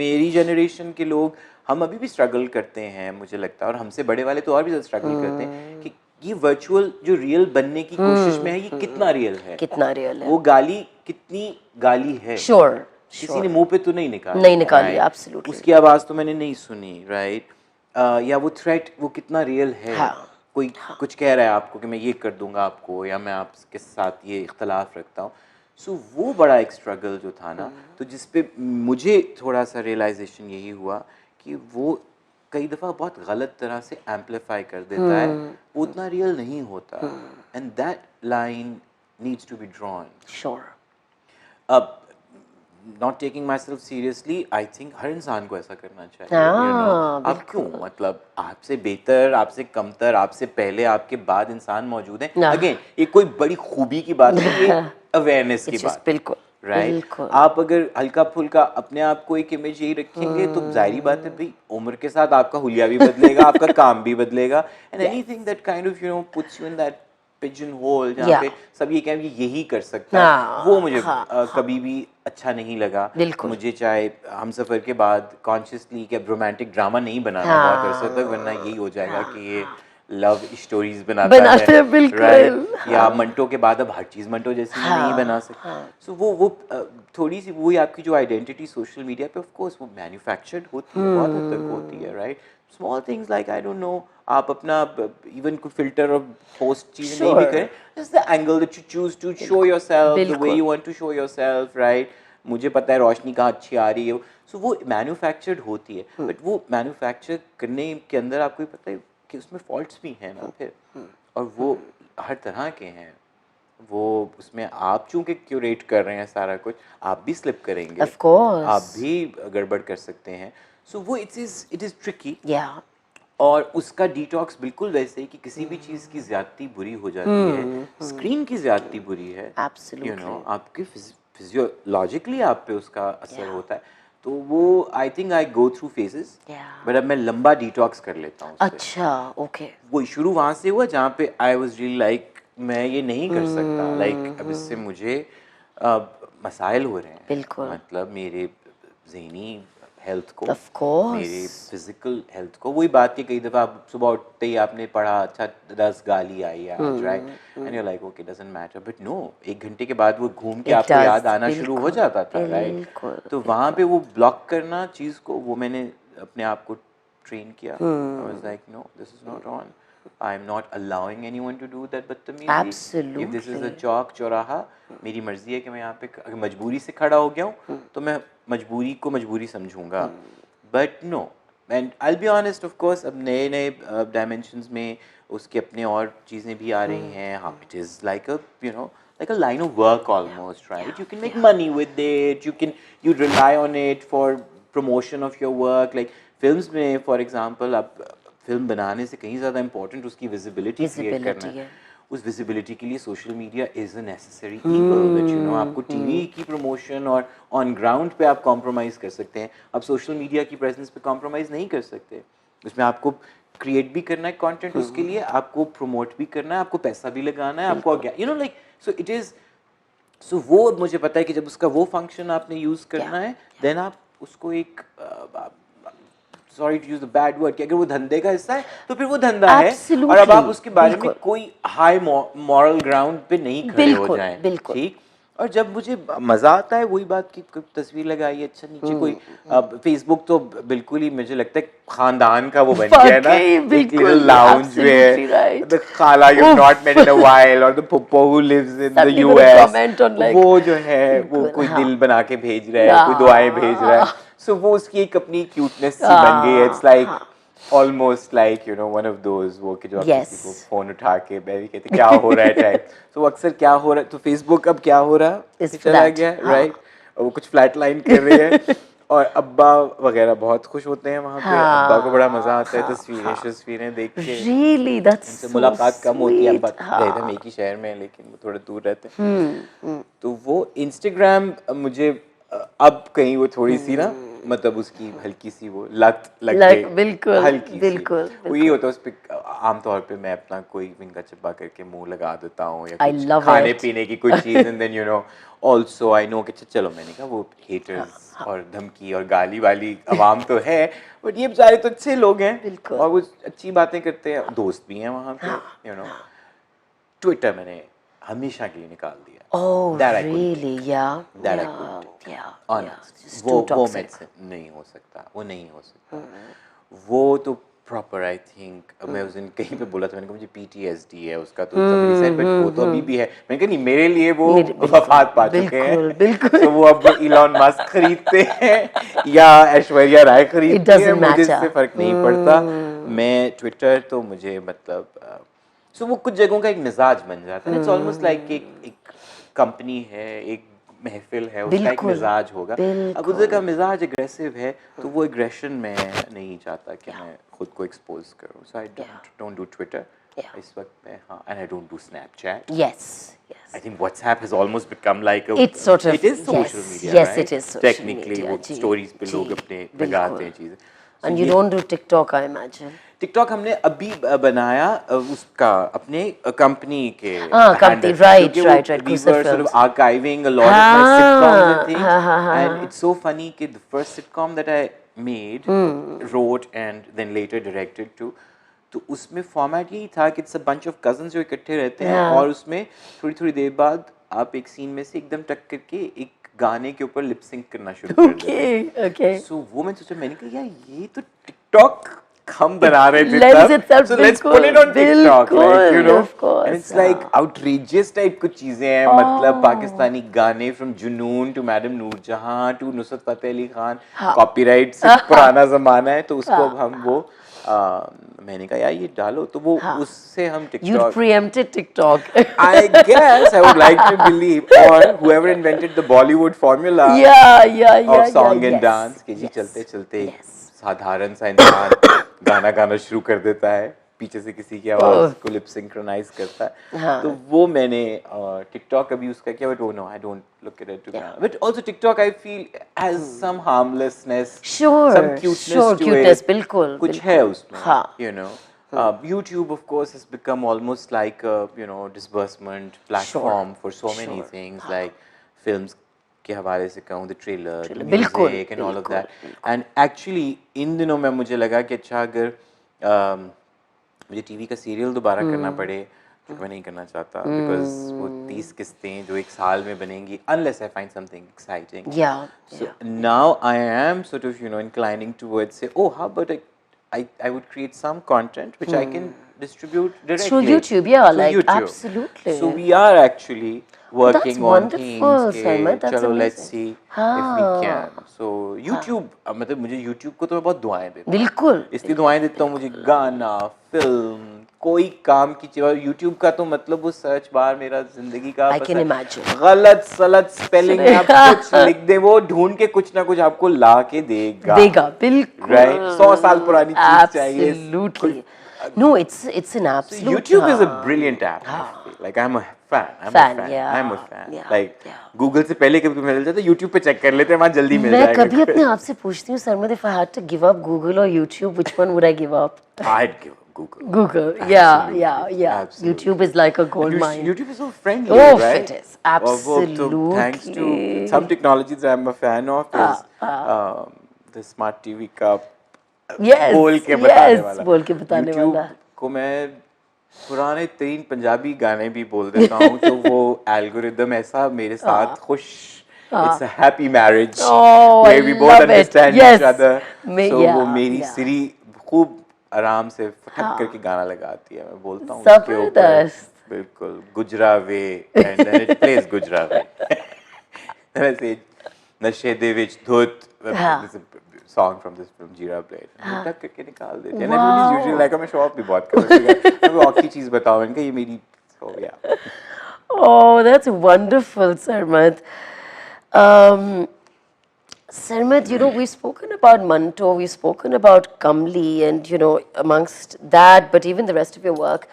मेरी जनरेशन के लोग, हम अभी भी स्ट्रगल करते हैं मुझे लगता है, और हमसे बड़े वाले तो और भी ज़्यादा स्ट्रगल करते हैं कि ये वर्चुअल जो रियल बनने की कोशिश में है, ये कितना रियल है, कितना रियल है, वो गाली कितनी गाली है, श्योर, किसी ने मुंह पे तो नहीं निकाली, नहीं निकाली, right? एब्सोल्युटली, उसकी आवाज़ तो मैंने नहीं सुनी, राइट। या वो थ्रेट वो कितना रियल है, कोई कुछ कह रहा है आपको कि मैं ये कर दूंगा आपको, या मैं आपके साथ ये इख्तलाफ रखता हूँ, सो वो बड़ा एक स्ट्रगल जो था ना, तो जिस पे मुझे थोड़ा सा रियलाइजेशन यही हुआ कि वो कई दफ़ा बहुत गलत तरह से एम्पलीफाई कर देता है, वो उतना रियल नहीं होता, and that line needs to be drawn. Sure. अब not taking myself seriously, I think हर इंसान को ऐसा करना चाहिए, you know? आप क्यों, मतलब आपसे बेहतर, आपसे कमतर, आपसे पहले, आपके बाद इंसान मौजूद है, अगेन ये कोई बड़ी खूबी की बात नहीं, ये अवेयरनेस की बात, बिल्कुल, राइट। आप अगर हल्का फुल्का अपने आप को एक इमेज यही रखेंगे, तो जाहिर बात है भाई उम्र के साथ आपका हुलिया भी बदलेगा, आपका काम भी बदलेगा, and anything that kind of, you know, puts you in that pigeon hole, जहाँ पे सब ये कहें कि यही कर सकता है, वो मुझे कभी भी अच्छा नहीं लगा। मुझे चाहे हम सफ़र के बाद कॉन्शियसली कि अब रोमांटिक ड्रामा नहीं बनाना बहुत अरसे तक, वरना यही हो जाएगा कि ये लव स्टोरीज बनाता है, राइट, या मंटो के बाद अब हर चीज़ मंटो जैसी नहीं बना सकता। सो वो थोड़ी सी वही आपकी जो आइडेंटिटी सोशल मीडिया पे, ऑफ कोर्स वो मैन्युफैक्चर्ड होती है, बहुत हद तक होती है, right. Small things like I don't no, आप अपना इवन कोई फिल्टर और पोस्ट चीज़ें नहीं भी करें, just the angle that you choose to show yourself, the way you want to show yourself, right. मुझे पता है रोशनी कहाँ अच्छी आ रही है, सो वो मैन्युफैक्चर्ड होती है, बट वो मैन्युफैक्चर करने के अंदर आपको पता है कि उसमें फॉल्ट्स भी हैं ना फिर, और वो हर तरह के हैं, वो उसमें आप चूंकि क्यूरेट कर रहे हैं सारा कुछ, आप भी स्लिप करेंगे, of course, आप भी गड़बड़ कर सकते हैं, सो वो इट इज़ ट्रिकी, और उसका डिटॉक्स बिल्कुल वैसे ही कि किसी भी चीज़ की ज़्यादती बुरी हो जाती है, स्क्रीन की ज़्यादती बुरी है, यू नो, आपके फिजियोलॉजिकली आप पे उसका असर होता है, तो वो आई think I go through phases, but अब मैं लंबा डिटॉक्स कर लेता हूँ। अच्छा, ओके। वो शुरू वहाँ से हुआ जहाँ पे आई वाज रियली लाइक मैं ये नहीं कर सकता, लाइक अब इससे मुझे मसाइल हो रहे हैं, बिल्कुल, मतलब मेरे ज़हनी हेल्थ को, of course, मेरे फिजिकल हेल्थ को। वही बात कि कई दफ़ा आप सुबह उठते ही आपने पढ़ा अच्छा 10 गाली आई आज, right, and you like okay doesn't matter, but no, एक घंटे के बाद वो घूम के आपको याद आना शुरू हो जाता था, राइट। तो वहाँ पे वो ब्लॉक करना चीज़ को, वो मैंने अपने आप को ट्रेन किया। I was like no, this is not on, I am not allowing anyone to do that बदतमीजी, इफ दिस इज अ चौक चौराहा, मेरी मर्जी है कि मैं यहाँ पे अगर मजबूरी से खड़ा हो गया हूँ तो मैं मजबूरी को मजबूरी समझूंगा, but no, and I will be honest, of course अब नए नए डायमेंशंस में उसके अपने और चीज़ें भी आ रही हैं। हाँ, it is like a you know like a line of work almost, right? You can make money with it, you rely on it for promotion of your work. Like films में for example आप film बनाने से कहीं ज़्यादा important उसकी visibility create करना है. उस visibility के लिए social media is a necessary evil that you know आपको TV की promotion और on ground पे आप compromise कर सकते हैं. आप social media की presence पे compromise नहीं कर सकते. उसमें आपको create भी करना है content उसके लिए, आपको promote भी करना है, आपको पैसा भी लगाना है, आपको you know like so it is. So वो मुझे पता है कि जब उसका वो function आपने use करना है, then आप उसको एक sorry to use the bad word कि अगर वो धंधे का हिस्सा है तो फिर वो धंधा है और अब आप उसके बारे में कोई high moral ground पे नहीं खड़े हो जाएं. ठीक. और जब मुझे मज़ा आता है वही बात की तस्वीर लगाई अच्छा नीचे कोई फेसबुक तो बिल्कुल ही मुझे लगता है खानदान का वो बन गया ना एक little lounge where the खाला you've not met in a while or the puppo who lives in the US वो जो है वो कोई दिल बना के भेज रहा है कोई दुआएं भेज रहा है so वो उसकी एक अपनी cuteness सी बन गई है. It's like almost like you know one of those वो कि जो आप किसी को फोन उठा के बेबी कहते क्या हो रहा है टाइप. तो अक्सर क्या हो रहा है तो फेसबुक अब क्या हो रहा है चला गया राइट. वो कुछ फ्लैट लाइन कर रहे हैं और अब्बा वगैरह बहुत खुश होते हैं वहाँ पे. अब्बा को बड़ा मजा आता है तस्वीरें देख के. Really, that's so मुलाकात कम होती है. अब्बा sweet. रहते हैं एक ही शहर में लेकिन वो थोड़ा दूर रहते हैं. तो वो इंस्टाग्राम मुझे अब कहीं वो थोड़ी सी ना मतलब उसकी हल्की सी वो लत लग गई. बिल्कुल हल्की बिल्कुल सी वो ये होता है उस पे आमतौर पे मैं अपना कोई विंगा चिब्बा करके मुंह लगा देता हूँ या कुछ खाने पीने की कोई चीज़ and then you know also I know कि चलो मैंने कहा वो हेटर्स और धमकी और गाली वाली आवाम तो है बट ये बेचारे तो अच्छे लोग हैं और वो अच्छी बातें करते हैं. दोस्त भी हैं वहाँ पे यू नो. ट्विटर मैंने हमेशा के लिए निकाल दिया. Oh, really? Yeah. That I couldn't. Yeah. Honest. Just वो too toxic. medicine नहीं हो सकता. वो नहीं हो सकता. वो तो proper I think. मैं उस दिन कहीं पे बोला था मैंने कहा मुझे PTSD है उसका तो somebody said but वो तो अभी भी है. मैंने कहा नहीं मेरे लिए वो वफात पा चुके हैं. बिल्कुल. तो वो अब इलॉन मस्क खरीदते हैं या ऐश्वर्या राय खरीदती है मुझे इससे फर्क नहीं पड़ता. मैं ट्विटर तो मुझे मतलब सो वो कुछ जगहों का एक मिजाज बन जाता है. इट्स ऑलमोस्ट लाइक एक कंपनी है एक महफिल है उसका एक मिजाज होगा. अब उधर का मिजाज एग्रेसिव है तो वो एग्रेशन में नहीं चाहता कि मैं खुद को एक्सपोज करूं. सो आई डोंट डू ट्विटर इस वक्त में. हाँ and I don't do Snapchat. I think WhatsApp has almost become like it is social media. Yes, it is social technically वो स्टोरीज पे लोग अपने लगाते हैं चीजें. And you don't do TikTok, I imagine. TikTok हमने अभी बनाया उसका अपने कंपनी के company, right. We were sort of archiving a lot of my sitcoms and things and it's so funny कि the first sitcom that I made wrote and then later directed to तो उसमें format यही था कि it's a bunch of cousins जो इकट्ठे रहते हैं और उसमें थोड़ी थोड़ी देर बाद आप एक सीन में से एकदम टक करके एक गाने के ऊपर लिप सिंक करना शुरू कर देते हैं. सो वो मैं सोचा मैंने कहा यार ये तो टिकटॉक हम बना रहे थे तब so let's put it on TikTok like you know and it's like outrageous type कुछ चीजें हैं मतलब पाकिस्तानी गाने from Junoon to madam Noorjahan to Nusrat Fateh Ali Khan copyright से पुराना जमाना है तो उसको अब हम वो मैंने कहा यार ये डालो तो वो उससे हम TikTok. You preempted TikTok. I guess I would like to believe or whoever invented the Bollywood formula of song and dance कि जी चलते चलते साधारण सा इंसान गाना गाना शुरू कर देता है पीछे से किसी की आवाज को लिप सिंक्रोनाइज करता है. तो वो मैंने TikTok अभी उसका किया but no I don't look at it but also TikTok I feel has some harmlessness some cuteness बिल्कुल कुछ है उसमें you know. YouTube of course has become almost like a you know disbursement platform for so many things like films के हवाले से कहूँ the trailer, the music and all of that. And actually इन दिनों में मुझे लगा कि अच्छा अगर मुझे टीवी का सीरियल दोबारा करना पड़े जो मैं नहीं करना चाहता because वो 30 किस्तें जो एक साल में बनेंगी unless I find something exciting. So now I am sort of you know inclining towards say oh how about I would create some content which I can distribute directly through YouTube, yeah, through like YouTube. absolutely. So we are actually working That's on wonderful, things के Sarmad, that's चलो let's amazing. see if हाँ, we can. So YouTube मतलब मुझे YouTube को तो मैं बहुत दुआएं देता हूँ. बिल्कुल. इसलिए दुआएं देता हूँ मुझे गाना, फिल्म, कोई काम की चीज़ और YouTube का तो मतलब वो सर्च बार मेरा जिंदगी का I can imagine. गलत सलत स्पेलिंग आप कुछ लिख दे वो ढूंढ के कुछ ना कुछ आपको ला के देगा. देगा, बिल्कुल. Right? 100 साल पुरानी चीज चाहिए. Absolutely. No, it's an absolute. So YouTube is a brilliant app. I feel. Like I'm a fan. I'm a fan. Yeah, I'm a fan. yeah, Like yeah. Google से पहले कभी मिल जाता है YouTube पे चेक कर लेते हैं वहाँ जल्दी मिल मैं जाएगा. कभी अपने आप से पूछती हूँ Sarmad, if I had to give up Google or YouTube, which one would I give up? I'd give up Google. Google. Absolutely. Yeah. Absolutely. YouTube is like a gold mine. YouTube is so friendly, Oh, right? it is. Absolutely. So thanks to some technologies I'm a fan of is the smart TV का Yes. बोल के बताने वाला. बोल के बताने YouTube वाला. को मैं पुराने 3 पंजाबी गाने भी बोल देता हूँ तो वो एल्गोरिदम ऐसा मेरे साथ खुश. It's a happy marriage where we both understand each other. So वो मेरी सिरी खूब आराम से फटक करके गाना लगाती है. मैं बोलता हूँ उसके ऊपर बिल्कुल गुजरावे and then it plays गुजरावे. वैसे नशे दे विच धुत song from this film Jeera Blade. टक करके निकाल देते हैं. And everybody's usually like मैं शो ऑफ भी बहुत करता हूँ. मैं वो और की चीज़ बताऊँ इनका ये मेरी so yeah. Oh, that's wonderful, Sarmad. Sarmad, you know, we've spoken about Manto, we've spoken about Kamli, and, you know, amongst that, but even the rest of your work,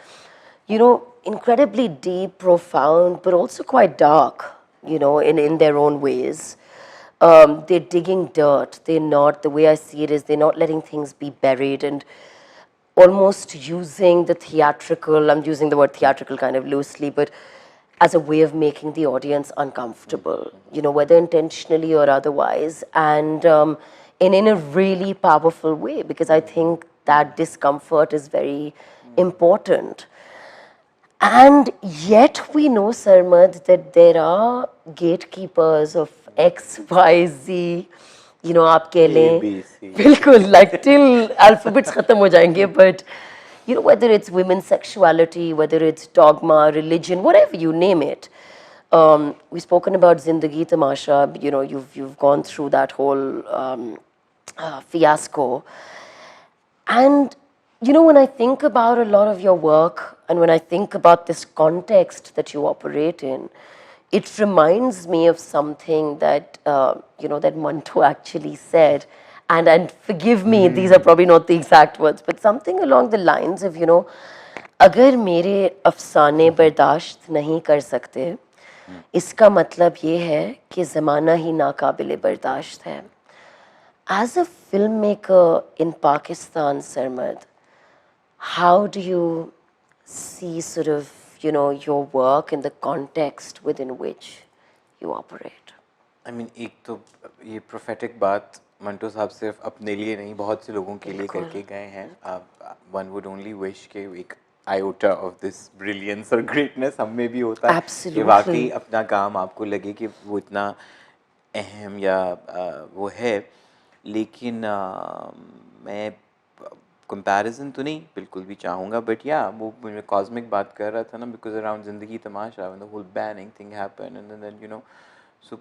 you know, incredibly deep, profound, but also quite dark, you know, in their own ways. They're digging dirt. They're not, the way I see it is, they're not letting things be buried and almost using the theatrical, I'm using the word theatrical kind of loosely, but as a way of making the audience uncomfortable, you know, whether intentionally or otherwise, and in a really powerful way, because I think that discomfort is very important. And yet we know, Sarmad, that there are gatekeepers of X, Y, Z, you know, आप कह लें, बिल्कुल, like till alphabets खत्म हो जाएंगे, but you know, whether it's women's sexuality, whether it's dogma, religion, whatever you name it. We've spoken about Zindagi Tamasha, you know, you've gone through that whole fiasco. And, you know, when I think about a lot of your work and when I think about this context that you operate in, it reminds me of something that, you know, that Manto actually said. And forgive me, these are probably not the exact words, but something along the lines of, you know, अगर मेरे अफसाने बर्दाश्त नहीं कर सकते, इसका मतलब ये है कि ज़माना ही नाकाबिले बर्दाश्त है. As a filmmaker in Pakistan, Sarmad, how do you see sort of, you know, your work in the context within which you operate? I mean, एक तो ये prophetic बात मंटो साहब सिर्फ अपने लिए नहीं बहुत से लोगों के लिए करके गए हैं. One would only wish कि एक iota of this brilliance or greatness हम में भी होता है कि वाकई अपना काम आपको लगे कि वो इतना अहम या वो है. लेकिन मैं कंपैरिजन तो नहीं बिल्कुल भी चाहूँगा, बट या वो मैं कॉस्मिक बात कर रहा था ना, बिकॉज अराउंड जिंदगी तमाशा when the whole banning thing happened and then you know, so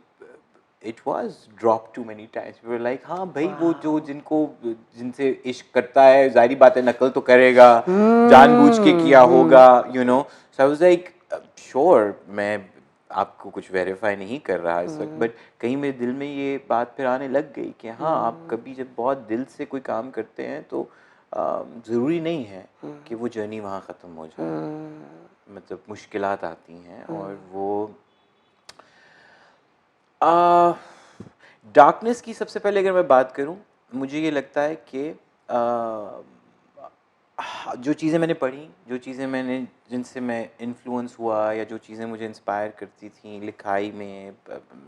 it was dropped too many times. We were like, हाँ भाई वो जो जिनसे इश्क करता है जाहिर बात है नकल तो करेगा, जानबूझ के किया होगा, you know. So I was like, sure, मैं आपको कुछ वेरीफाई नहीं कर रहा इस वक्त, बट कहीं मेरे दिल में ये बात फिर आने लग गई कि हाँ आप कभी जब बहुत दिल से कोई काम करते हैं तो ज़रूरी नहीं है कि वो जर्नी वहाँ ख़त्म हो जाए. मतलब मुश्किलात आती हैं और वो डार्कनेस की सबसे पहले अगर मैं बात करूं, मुझे ये लगता है कि जो चीज़ें मैंने पढ़ी, जो चीज़ें मैंने जिनसे मैं इन्फ्लुएंस हुआ या जो चीज़ें मुझे इंस्पायर करती थी लिखाई में,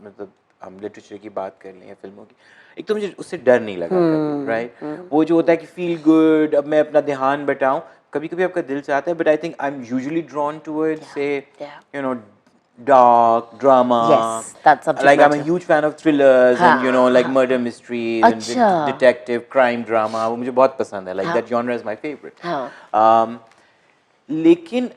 मतलब हम लिटरेचर की बात कर लें या फिल्मों की, एक तो मुझे उससे डर नहीं लगा कभी, राइट. वो जो होता है कि फील गुड, अब मैं अपना ध्यान बटाऊं, कभी कभी आपका दिल चाहता है, but I think I am usually drawn towards say you know dark drama. Yes, that's subject like matter. I'm a huge fan of thrillers and you know like murder mysteries and detective crime drama. वो मुझे बहुत पसंद है. Like that genre is my favorite. लेकिन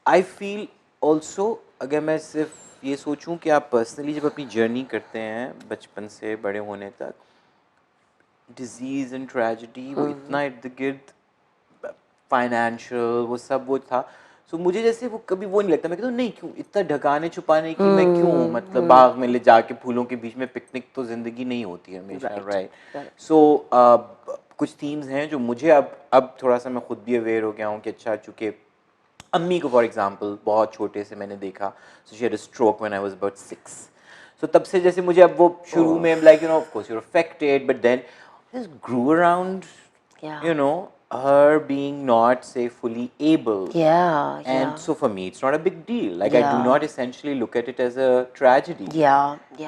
I feel also, अगर मैं सिर्फ ये सोचूं कि आप पर्सनली जब अपनी जर्नी करते हैं बचपन से बड़े होने तक, डिजीज़ एंड ट्रेजिडी वो इतना इर्द गिर्द, फाइनेंशियल वो सब वो था, सो मुझे जैसे वो कभी वो नहीं लगता, मैं कहता हूँ नहीं क्यों इतना ढकाने छुपाने की, मैं क्यों मतलब बाग में ले जाके फूलों के बीच में पिकनिक, तो जिंदगी नहीं होती है हमेशा, राइट? सो कुछ थीम्स हैं जो मुझे अब थोड़ा सा मैं खुद भी अवेयर हो गया हूँ कि अच्छा, चूँकि अम्मी को फॉर एग्जांपल बहुत छोटे से मैंने देखा, so she had a stroke when I was about 6, so तब से जैसे मुझे अब वो शुरू में like you know of course you are affected, but then just grew around, you know, her being not say fully able. And so for me it's not a big deal, like I do not essentially look at it as a tragedy,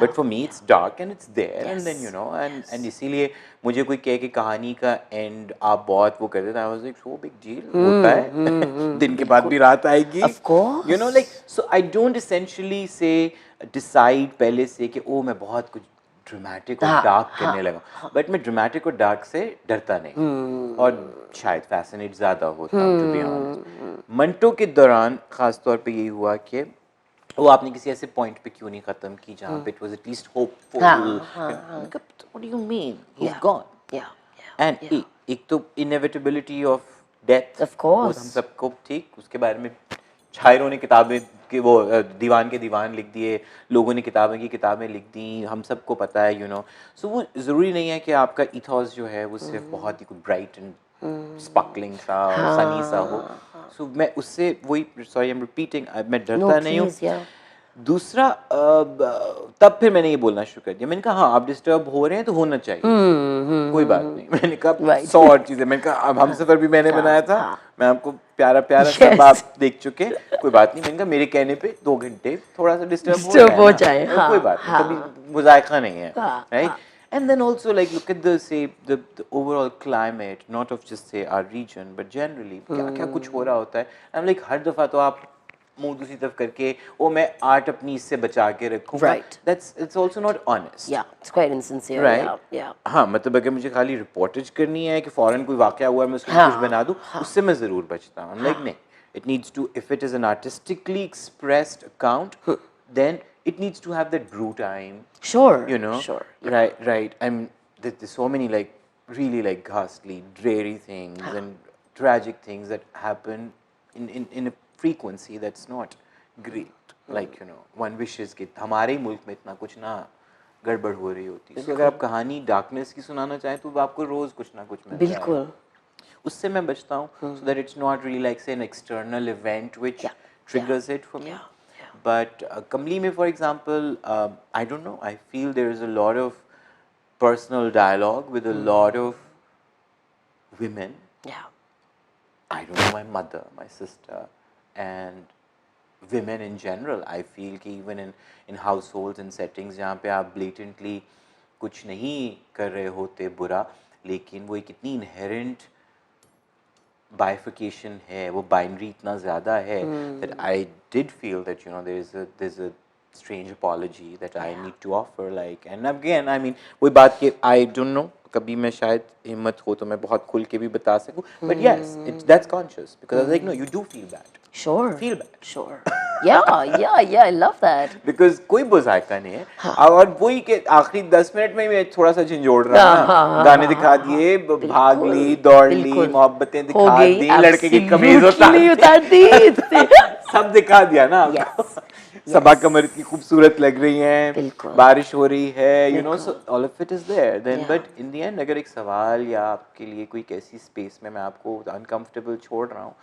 but for me it's dark and it's there, and then you know, and इसीलिए मुझे कोई कहे कि कहानी का and आप बहुत वो कर देते, I was like so big deal, होता है दिन के बाद भी रात आएगी, of course, you know, like so I don't essentially say decide पहले से कि ओ मैं बहुत कुछ ड्रामेटिक और डार्क करने लगा, बट मैं ड्रामेटिक और डार्क से डरता नहीं, और शायद फैसिनेट ज़्यादा होता हूँ टू बी ऑनेस्ट। मंटो के दौरान ख़ास तौर पे यही हुआ कि वो आपने किसी ऐसे पॉइंट पे क्यों नहीं ख़त्म की जहाँ पे it was at least hopeful, what do you mean he is gone, and एक तो inevitability of death, of course, हम सबको, ठीक, उसके बारे में शायरों ने किताबें कि वो दीवान के दीवान लिख दिए, लोगों ने किताबें की किताबें लिख दी, हम सबको पता है, यू नो, सो वो ज़रूरी नहीं है कि आपका इथॉस जो है वो सिर्फ बहुत ही ब्राइट एंड स्पार्कलिंग सा सनी सा हो, सो मैं उससे वही, सॉरी आई एम रिपीटिंग, मैं डरता नहीं हूँ। दूसरा तब फिर मैंने ये बोलना शुरू कर दिया, मैंने कहा हाँ आप डिस्टर्ब हो रहे हैं तो होना चाहिए, कोई बात नहीं, मैंने कहा 100 और चीज़ें, मैंने कहा अब हमसफर भी मैंने बनाया था, मैं आपको प्यारा प्यारा सब आप देख चुके, कोई बात नहीं, मैंने कहा मेरे कहने पे 2 घंटे थोड़ा सा डिस्टर्ब हो जाए, कोई बात नहीं, कभी मुज़ायका नहीं है, right? And then also like look at the say the overall climate, not of just say our region but generally क्या क्या कुछ हो रहा होता है, I'm like हर दफ़ा तो आप मुंह दूसरी तरफ करके वो मैं आर्ट अपनी इससे बचा के रखूंगा, right, it's also not honest, it's quite insincere, right? हाँ, मतलब अगर मुझे खाली रिपोर्टेज करनी है कि फॉरेन कोई वाकया हुआ है मैं उसको कुछ बना दूं, उससे मैं ज़रूर बचता हूँ, like नहीं, it needs to, if it is an artistically expressed account then it needs to have that brew time, you know, right, I mean there's so many like really like ghastly dreary things and tragic things that happen in a frequency that's not great, like you know one wishes कि हमारे ही मुल्क में इतना कुछ ना गड़बड़ हो रही होती, so अगर आप कहानी डार्कनेस की सुनाना चाहें तो आपको रोज कुछ ना कुछ मिलता है, बिल्कुल, उससे मैं बचता हूँ, so that it's not really like say an external event which triggers it for me, but Kamli में for example I don't know, I feel there is a lot of personal dialogue with a lot of women, I don't know, my mother, my sister, and women in general, I feel कि even in households and settings जहाँ पे आप blatantly कुछ नहीं कर रहे होते बुरा, लेकिन वो एक इतनी inherent bifurcation है, वो binary इतना ज़्यादा है that I did feel that you know there's a strange apology that I need to offer, like, and again I mean वही बात कि I don't know, कभी मैं शायद हिम्मत हो तो मैं बहुत खुल के भी बता सकूं, but yes that's conscious because I was like no, you do feel bad, feel bad, yeah, I love that because कोई बुज़ायका नहीं है, और वही के आखिरी 10 मिनट में मैं थोड़ा सा झंझोड़ रहा ना, गाने दिखा दिए, भाग ली, दौड़ ली, मोहब्बतें दिखा दी, लड़के की कमीज उतार दी सब दिखा दिया ना आपको, सबा कमर की खूबसूरत लग रही हैं, बारिश हो रही है, you know, so all of it is there then, but in the end अगर एक सवाल या आपके लिए कोई कैसी स्पेस में मैं आपको अनकंफर्टेबल छोड़ रहा हूँ,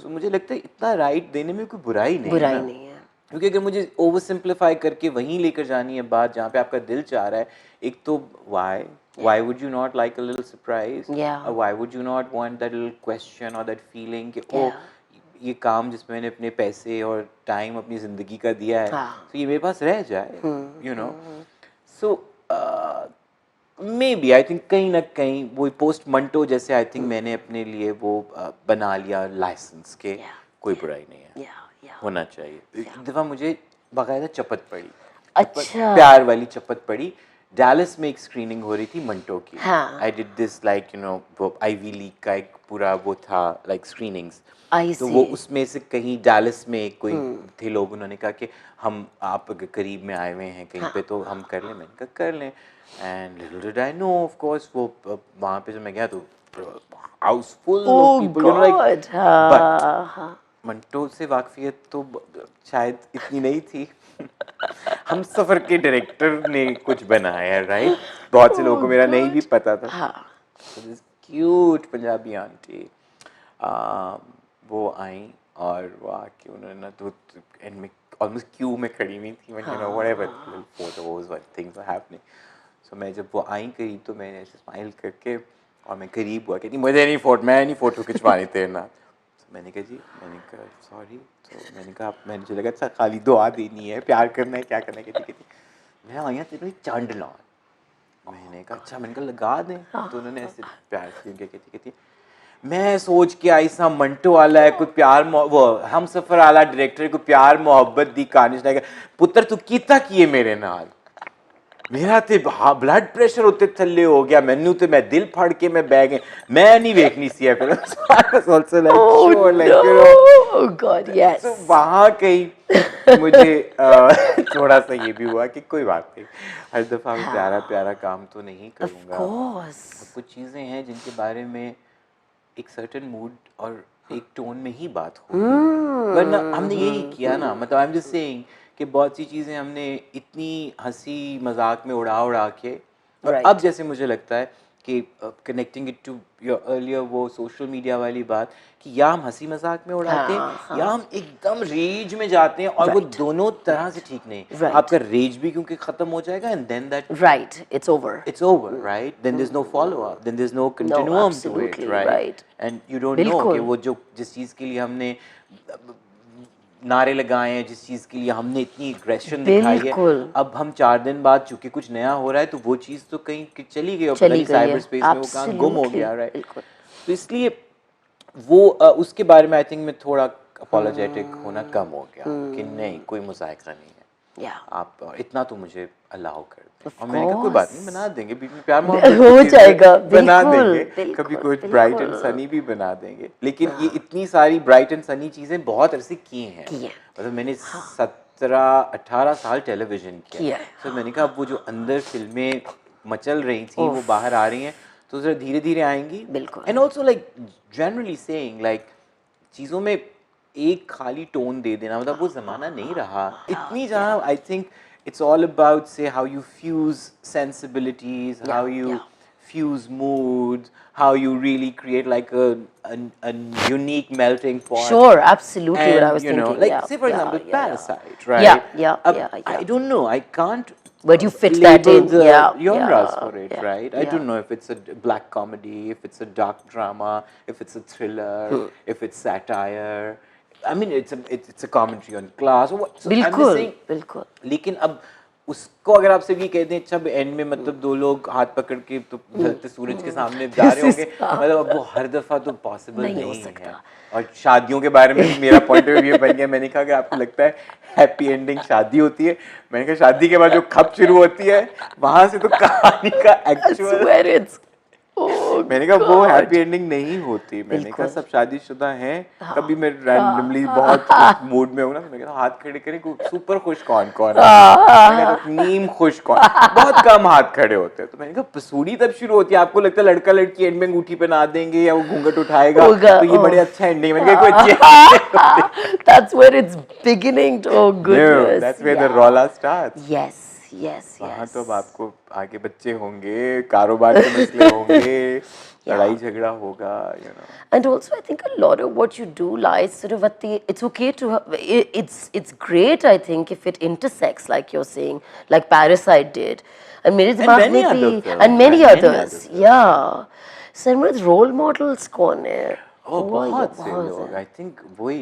so मुझे लगता है इतना राइट देने में कोई बुराई नहीं है, क्योंकि अगर मुझे ओवर सिंप्लीफाई करके वहीं लेकर जानी है बात जहाँ पे आपका दिल चाह रहा है, एक तो why would you not like a little surprise, or why would you not want that little question or that feeling कि ओ ये काम जिसमें मैंने अपने पैसे और टाइम अपनी ज़िंदगी का दिया है, तो ये मेरे पास रह जाए, you know, so maybe I think कहीं ना कहीं वो पोस्ट मंटो जैसे आई थिंक मैंने अपने लिए वो बना लिया लाइसेंस के, कोई बुराई नहीं है, होना चाहिए। एक दफ़ा मुझे बाकायदा चपत पड़ी, अच्छा, प्यार वाली चपत पड़ी डैलस में एक स्क्रीनिंग हो रही थी मंटो की. हाँ. I did this like you no वो आईवी लीग का एक पूरा वो था लाइक स्क्रीनिंग्स. I तो वो see. उसमें से कहीं डैलस में कोई थे लोग, उन्होंने कहा कि हम आप अगर करीब में आए हुए हैं कहीं पे तो हम कर लें. मैंने कहा कर लें. And little did I know of course वो वहाँ पे जब मैं गया तो house full of people, you know like. But Manto से वाकफियत तो शायद इतनी नहीं थी. हम सफ़र के डायरेक्टर ने कुछ बनाया, राइट. बहुत से लोगों को मेरा नहीं भी पता था. So this cute Punjabi aunty वो आई और वो आके उन्होंने ना तो एंड में ऑलमोस्ट क्यू में खड़ी हुई थी. मैं you know whatever photos what things were happening. So मैं जब वो आई करीब तो मैंने ऐसे स्माइल करके और मैं करीब हुआ, कहती मुझे नहीं फ़ोटो खिंचवानी तेरे ना. तो मैंने कहा जी, मैंने कहा सॉरी. तो मैंने कहा मैंने जो लगा अच्छा खाली दुआ देनी है, प्यार करना है, क्या करना है. कहती मैं आई हूँ तेरे चांद लाऊं. मैंने कहा अच्छा. मैंने कहा लगा दें. तो उन्होंने ऐसे प्यार से क्या कहती मैं सोच के आई सा मंटो वाला है कोई प्यार वो हम सफ़र वाला डायरेक्टर को प्यार मोहब्बत दी कहानी पुत्र तू कीता किए मेरे नाल. मेरा ते ब्लड प्रेशर उत्ते थल्ले हो गया. मैनू ते मैं दिल फड़ के मैं बह गए. मैं नहीं देखनी सी है फिल्म. Oh God, yes. तो वहाँ कहीं मुझे थोड़ा सा ये भी हुआ कि कोई बात नहीं, हर दफ़ा मैं प्यारा प्यारा काम तो नहीं करूँगा. Of course. कुछ चीज़ें हैं जिनके बारे में एक सर्टेन मूड और एक टोन में ही बात होगी. वरना हमने यही किया ना. मतलब आई एम जस्ट सेइंग कि बहुत सी चीज़ें हमने इतनी हंसी मजाक में उड़ा के और Right. अब जैसे मुझे लगता है कि connecting it to your earlier वो सोशल मीडिया वाली बात कि या हम हंसी मजाक में उड़ाते हैं या हम एकदम रेज में जाते हैं और वो दोनों तरह से ठीक नहीं. Right. आपका रेज भी क्योंकि ख़त्म हो जाएगा and then that Right, it's over. it's over, right? Then there's no follow up, then there's no continuum to it, absolutely, right? right. And you don't know बिल्कुल. कि वो जो जिस चीज़ के लिए हमने नारे लगाए हैं, जिस चीज़ के लिए हमने इतनी एग्रेशन दिखाई है, बिल्कुल. अब हम 4 दिन बाद चूंकि कुछ नया हो रहा है तो वो चीज़ तो कहीं चली गई और पता चली नहीं गई साइबर है. स्पेस में वो कहाँ गुम हो Absolutely. गया, राइट. बिल्कुल. तो इसलिए वो उसके बारे में आई थिंक मैं थोड़ा अपोलोजेटिक होना कम हो गया कि नहीं कोई मुज़ाहिरा नहीं है. Yeah. आप इतना तो मुझे अलाउ कर दें. Of और मैंने कहा कोई बात नहीं, course. बना देंगे बीच में प्यार मोहब्बत हो की चीज़ें जाएगा. बना बिल्कुल, देंगे. बिल्कुल, कभी कुछ बिल्कुल. ब्राइट एंड सनी भी बना देंगे. लेकिन ये इतनी सारी ब्राइट एंड सनी चीज़ें बहुत अरसे की हैं. मतलब मैंने 17-18 साल टेलीविज़न किया. तो मैंने कहा अब वो जो अंदर फिल्में मचल रही थी वो बाहर आ रही हैं तो ज़रा धीरे धीरे आएंगी. बिल्कुल. And also like generally saying like चीज़ों में एक खाली टोन दे देना मतलब वो ज़माना नहीं रहा. इतनी जहाँ I think it's all about say how you fuse sensibilities, how you fuse moods, how you really create like a unique melting pot. Sure, absolutely. And, What I was you know, thinking. like say for example Parasite, right? Yeah. I don't know, I can't But you fit that label in. the Yeah. genres for it, yeah, right? I don't know if it's a black comedy, if it's a dark drama, if it's a thriller, if it's satire. I mean, it's a commentary on class. So I'm just बिल्कुल, saying, बिल्कुल. लेकिन अब उसको अगर आप सिर्फ ये कहते हैं अच्छा एंड में मतलब दो लोग हाथ पकड़ के तो ढलते सूरज के सामने जा रहे होंगे मतलब अब वो हर दफा तो पॉसिबल नहीं है. और शादियों के बारे में भी मेरा पॉइंट ऑफ व्यू बन गया. मैंने कहा कि आपको लगता है हैप्पी एंडिंग शादी होती है. मैंने कहा शादी के बाद जो खप शुरू होती है वहां से तो कहानी का एक्चुअल मैंने कहा वो हैप्पी एंडिंग नहीं होती. मैंने कहा सब शादीशुदा हैं. कभी मैं रैंडमली बहुत मूड में हूँ ना तो मैं कहता हाथ खड़े करें सुपर खुश कौन कौन है. नीम खुश कौन. बहुत कम हाथ खड़े होते हैं. तो मैंने कहा पसूड़ी तब शुरू होती है आपको लगता है लड़का लड़की एंड में अंगूठी पहना देंगे या वो घूंघट उठाएगा तो ये बड़े अच्छा एंडिंग. मैंने कहा कोई अच्छी That's where it's beginning to. Oh goodness. No, that's where the rolla starts. Yes. वहाँ तो अब आपको आगे बच्चे होंगे, कारोबार के मसले होंगे, लड़ाई झगड़ा होगा, you know. And also, I think a lot of what you do lies sort of at the. It's okay to. It's great. I think if it intersects, like you're saying, like Parasite did, and मेरे दिमाग में भी and many others. Yeah. Sarmad role models कौन है? Oh, बहुत से लोग. I think वही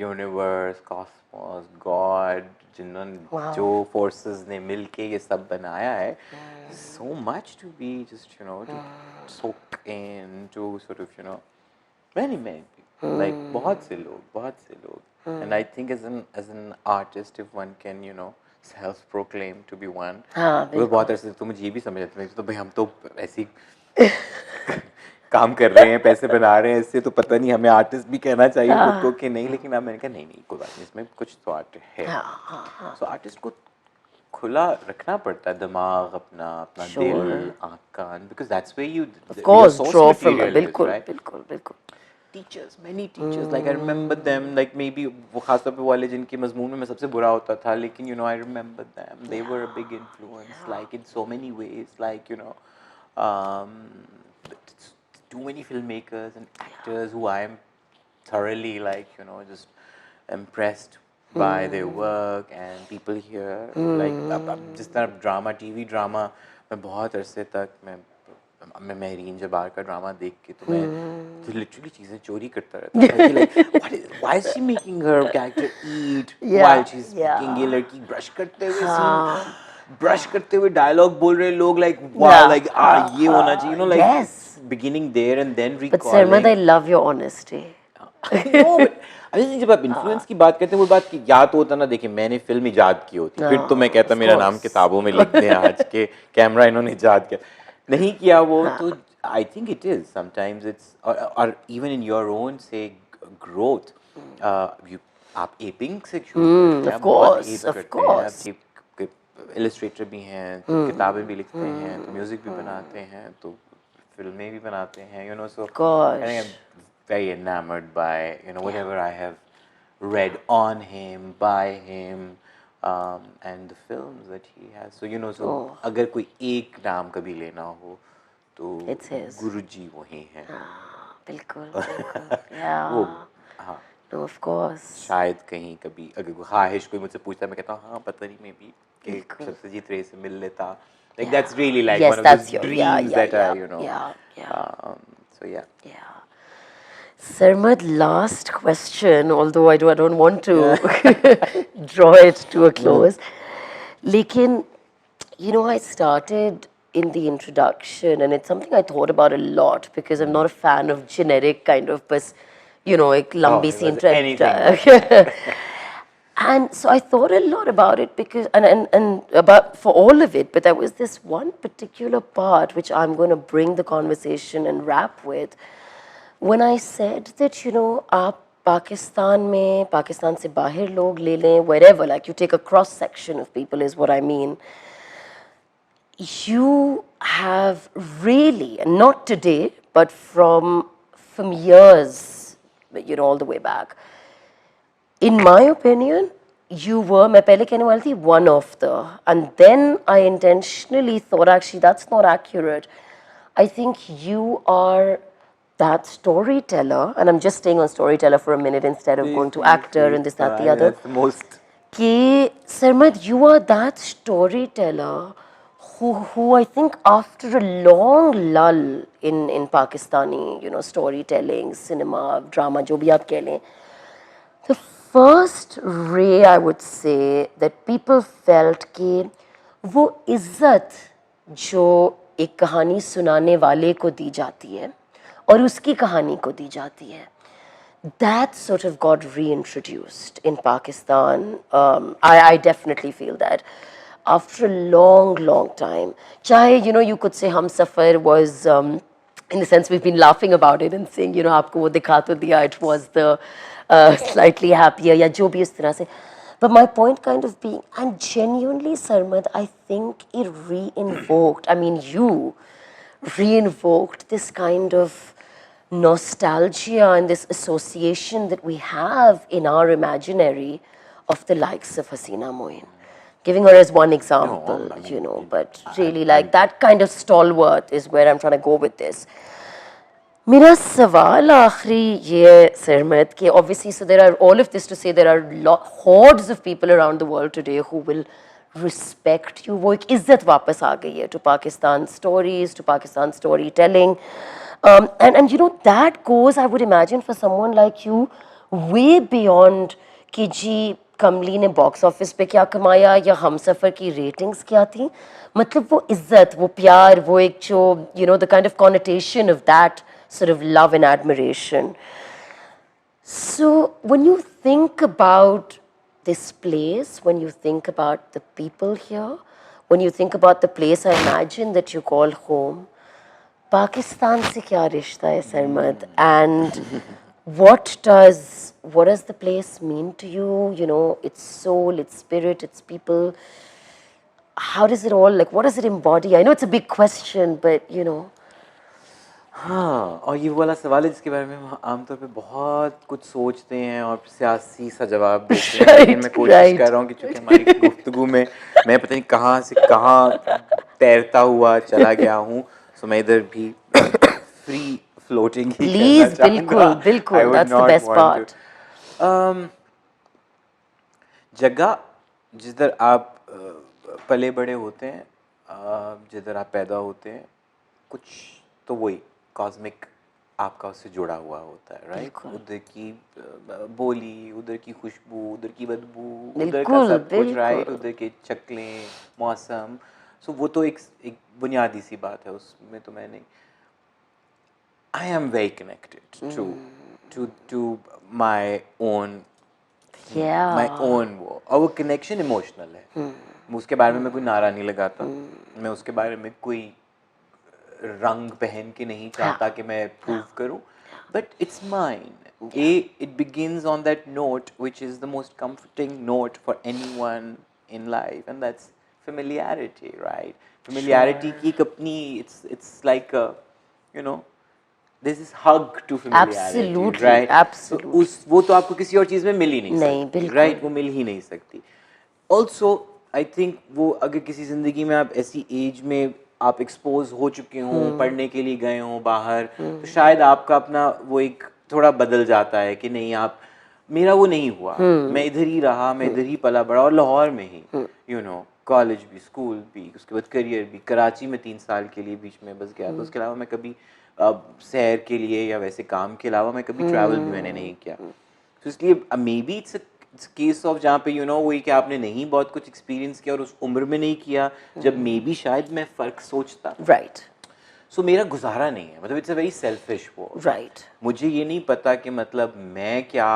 universe, cosmos, God. जिन्होंने जो forces ने मिलके ये सब बनाया है. So much to be just you know to soak in to sort of you know many people like बहुत से लोग. And I think as an artist if one can you know self proclaimed to be one. हाँ, वो बहुत अरसे तो मुझे ये भी समझ आता है तो भाई हम तो ऐसे काम कर रहे हैं, पैसे बना रहे हैं, इससे तो पता नहीं हमें आर्टिस्ट भी कहना चाहिए खुद को कि नहीं, लेकिन अब मैंने कहा नहीं कोई बात नहीं, इसमें कुछ तो आर्ट है. सो आर्टिस्ट को खुला रखना पड़ता है दिमाग अपना, अपना दिल, आँख कान, because that's where you Of course, draw from बिल्कुल. Teachers, many teachers, like I remember them, like maybe वो खास तौर पे वाले जिनके मजमून में मैं सबसे बुरा होता था, लेकिन I remember them, they were a big influence, like in so many ways, like um, too many filmmakers and actors who I am thoroughly like just impressed by their work, and people here like अब जिस तरह drama, TV drama, मैं बहुत अरसे तक मैं महरीन जबार का ड्रामा देख के तो मैं तो लिटरली चीजें चोरी करता रहता था कि like why is she making her character eat while she's speaking. ये लड़की ब्रश करते हुए scene ब्रश करते हुए डायलॉग बोल रहे लोग, like wow, like ये होना चाहिए like beginning there and then recalling. But Sarmad, I love your honesty. No, but अभी जब आप इन्फ्लुएंस की बात करते हैं, वो बात की याद तो होता ना, देखिए मैंने फिल्म इजाद की होती, फिर तो मैं कहता मेरा नाम किताबों में लिख दें, आज के कैमरा इन्होंने इजाद किया, नहीं किया वो तो I think it is sometimes it's और इवन इन योर ओन से ग्रोथ आप एपिंग से शुरू करते हैं, बहुत एप करते हैं, आप इलस्ट्रेटर भी हैं, तो किताबें भी लिखते हैं, तो म्यूजिक भी बनाते हैं, तो फिल्में भी बनाते हैं, so I think I'm very enamored by whatever I have read on him, by him, and the films that he has. So so अगर कोई एक नाम कभी लेना हो तो गुरुजी वही हैं. बिल्कुल. वो हाँ. No, of course. शायद कहीं कभी अगर कोई ख्वाहिश कोई मुझसे पूछता है, मैं कहता हूँ हाँ पता नहीं, मे बी कि सत्यजीत रे से मिल लेता. Like that's really like one of those dreams that I so yeah. Sarmad, last question, although I don't want to draw it to a close. Lekin, I started in the introduction, and it's something I thought about a lot because I'm not a fan of generic kind of, ek lambi si introduction. And so I thought a lot about it because, and about for all of it, but there was this one particular part which I'm going to bring the conversation and wrap with. When I said that, आप Pakistan से बाहर लोग ले लें, wherever, like you take a cross section of people is what I mean. You have really, and not today, but from years, all the way back. In my opinion, you were, मैं पहले कहने वाली थी, one of the, and then I intentionally thought actually that's not accurate. I think you are that storyteller, and I'm just staying on storyteller for a minute instead of going to actor and this, that, the other. That's the most. Ki, Sarmad, you are that storyteller who I think after a long lull in Pakistani, storytelling, cinema, drama, jo bhi aap keh lein, the first ray I would say that people felt कि वो इज्जत जो एक कहानी सुनाने वाले को दी जाती है और उसकी कहानी को दी जाती है, that sort of got reintroduced in Pakistan. I definitely feel that after a long time. Chahe, you could say Humsafar was, in the sense we've been laughing about it and saying, aapko wo dikha to diya, it was the slightly happier, ya jo bhi us tarah se. But my point kind of being, and genuinely, Sarmad, I think it you re-invoked this kind of nostalgia and this association that we have in our imaginary of the likes of Hasina Moin. Giving her as one example, but really like that kind of stalwart is where I'm trying to go with this. मेरा सवाल आखिरी ये Sarmad कि obviously, so there are all of this to say there are hordes of people around the world today who will respect you. वो एक इज्जत वापस आ गई है to Pakistan stories, to Pakistan storytelling, and that goes, I would imagine, for someone like you way beyond कि जी कमली ने box office पे क्या कमाया या हमसफर की रेटिंग्स क्या थी. मतलब वो इज्जत, वो प्यार, वो एक जो the kind of connotation of that sort of love and admiration. So when you think about this place, when you think about the people here, when you think about the place I imagine that you call home, Pakistan se kya rishta hai, Sarmad? And what does the place mean to you? You know, its soul, its spirit, its people. How does it all, like, what does it embody? I know it's a big question, but you know. हाँ, और ये वाला सवाल है जिसके बारे में हम आमतौर पे बहुत कुछ सोचते हैं और सियासी सा जवाब देते हैं, लेकिन मैं कोशिश कर रहा हूँ कि चूंकि हमारी गुफ्तगू में मैं पता नहीं कहाँ से कहाँ तैरता हुआ चला गया हूँ, सो मैं इधर भी फ्री फ्लोटिंग ही करना चाहूँगा। बिल्कुल, that's the best part. जगह जिधर आप पले बड़े होते हैं, जिधर आप पैदा होते हैं, कुछ तो वही कॉस्मिक आपका उससे जुड़ा हुआ होता है, राइट? उधर की बोली, उधर की खुशबू, उधर की बदबू, उधर का सब कुछ, राइट? उधर के शक्लें, मौसम, सो वो तो एक बुनियादी सी बात है, उसमें तो मैं नहीं। I am very connected to my own वो, और वो कनेक्शन इमोशनल है। उसके बारे में मैं कोई नारा नहीं लगाता, मैं उसके बारे में कोई रंग पहन के नहीं चाहता कि मैं प्रूव करूं, but it's mine. It begins on that note which is the most comforting note for anyone in life, and that's familiarity, right? Familiarity की एक अपनी, it's like a, you know, there's this hug to familiarity, absolutely, right? Absolutely. तो वो तो आपको किसी और चीज़ में मिल ही नहीं सकती, right? वो मिल ही नहीं सकती। Also, I think वो अगर किसी ज़िंदगी में आप ऐसी एज में आप एक्सपोज हो चुके हों, पढ़ने के लिए गए हों बाहर, तो शायद आपका अपना वो एक थोड़ा बदल जाता है कि नहीं, आप, मेरा वो नहीं हुआ, मैं इधर ही रहा, मैं इधर ही पला बड़ा, और लाहौर में ही, you know, कॉलेज भी, स्कूल भी, उसके बाद करियर भी, कराची में 3 साल के लिए बीच में बस गया, तो उसके अलावा मैं कभी सैर के लिए या वैसे काम के अलावा मैं कभी ट्रैवल भी मैंने नहीं किया। तो इसलिए may be it's case of जहाँ पे, यू नो, वही कि आपने नहीं बहुत कुछ एक्सपीरियंस किया और उस उम्र में नहीं किया जब मे बी शायद मैं फ़र्क सोचता, राइट? सो मेरा गुजारा नहीं है, मतलब इट्स अ वेरी सेल्फिश वो, राइट? मुझे ये नहीं पता कि मतलब मैं क्या